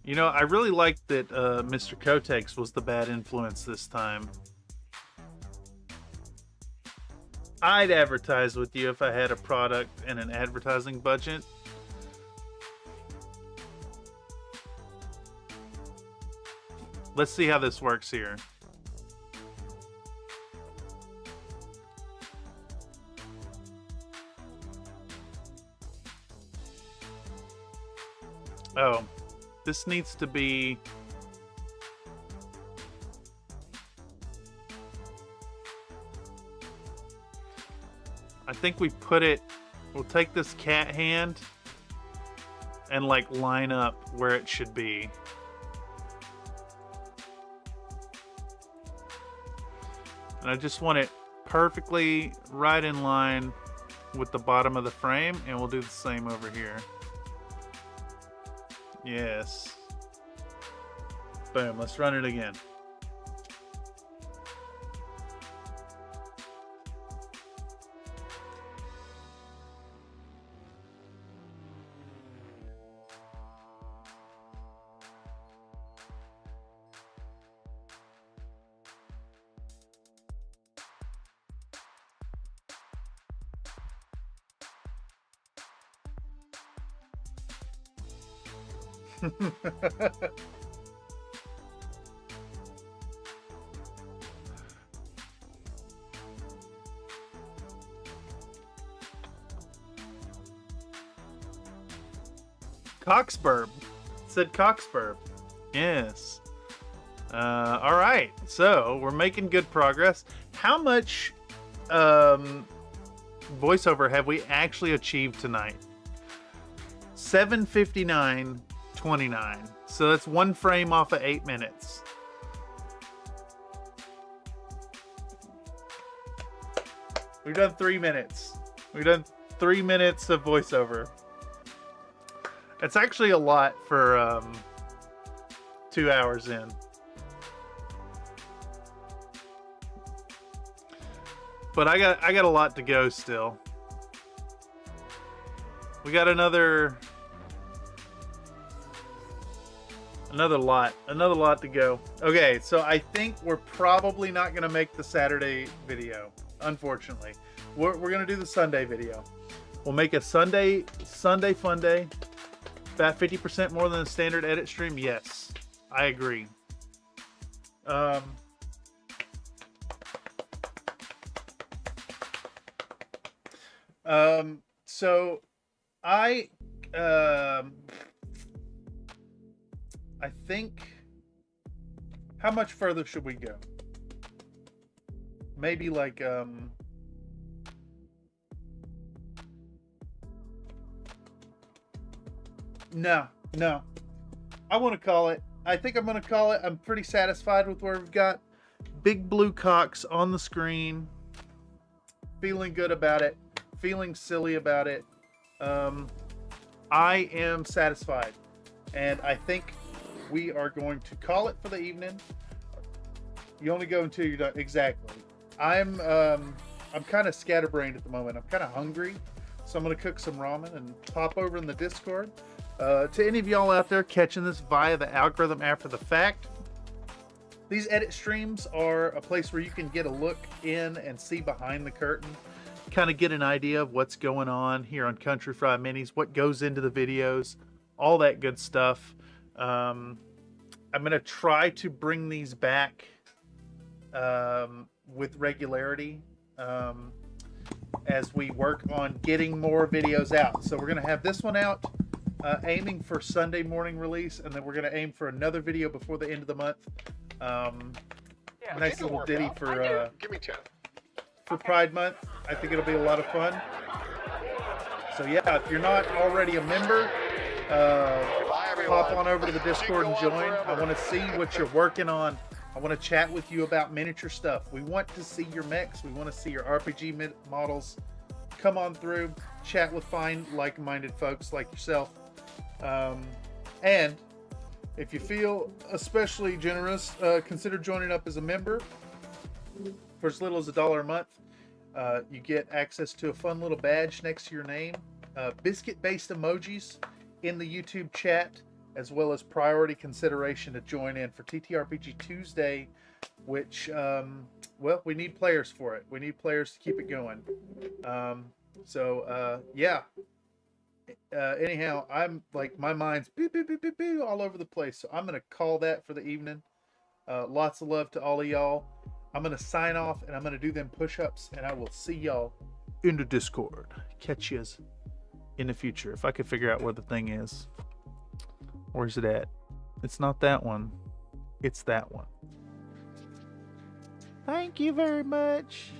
You know, I really liked that Mr. Kotex was the bad influence this time. I'd advertise with you if I had a product and an advertising budget. Let's see how this works here. Oh, this needs to be... I think we put it... We'll take this cat hand and like line up where it should be. And I just want it perfectly right in line with the bottom of the frame, and we'll do the same over here. Yes. Boom, let's run it again. Coxburb. It said Coxburb. Yes. All right. So we're making good progress. How much voiceover have we actually achieved tonight? 7:59:29. So that's one frame off of 8 minutes. We've done 3 minutes. We've done 3 minutes of voiceover. It's actually a lot for 2 hours in. But I got a lot to go still. We got another lot to go. Okay, so I think we're probably not gonna make the Saturday video, unfortunately. We're gonna do the Sunday video. We'll make a Sunday fun day. About 50% more than a standard edit stream. Yes, I agree. So I think, how much further should we go? Maybe like No. I want to call it. I think I'm going to call it. I'm pretty satisfied with where we've got. Big blue Cox on the screen. Feeling good about it. Feeling silly about it. I am satisfied. And I think we are going to call it for the evening. You only go until you're done. Exactly. I'm kind of scatterbrained at the moment. I'm kind of hungry. So I'm going to cook some ramen and pop over in the Discord. To any of y'all out there catching this via the algorithm after the fact, these edit streams are a place where you can get a look in and see behind the curtain, kind of get an idea of what's going on here on Country Fried Minis, what goes into the videos, all that good stuff. I'm going to try to bring these back with regularity as we work on getting more videos out. So we're going to have this one out. Aiming for Sunday morning release, and then we're going to aim for another video before the end of the month. Nice little ditty for Give me 10. for Pride Month. I think it'll be a lot of fun. So yeah, if you're not already a member, pop on over to the Discord and join. I want to see what you're working on. I want to chat with you about miniature stuff. We want to see your mechs. We want to see your RPG models. Come on through, chat with fine, like-minded folks like yourself. And if you feel especially generous, consider joining up as a member. for as little as $1 a month, you get access to a fun little badge next to your name, biscuit-based emojis in the YouTube chat, as well as priority consideration to join in for TTRPG Tuesday, which, well, we need players for it. We need players to keep it going. Yeah. Anyhow, I'm like, my mind's beep, beep, beep, beep, beep, all over the place. So I'm going to call that for the evening. Lots of love to all of y'all. I'm going to sign off and I'm going to do them push-ups, and I will see y'all in the Discord. Catch yous in the future. If I could figure out where the thing is. Where's it at? It's not that one. It's that one. Thank you very much.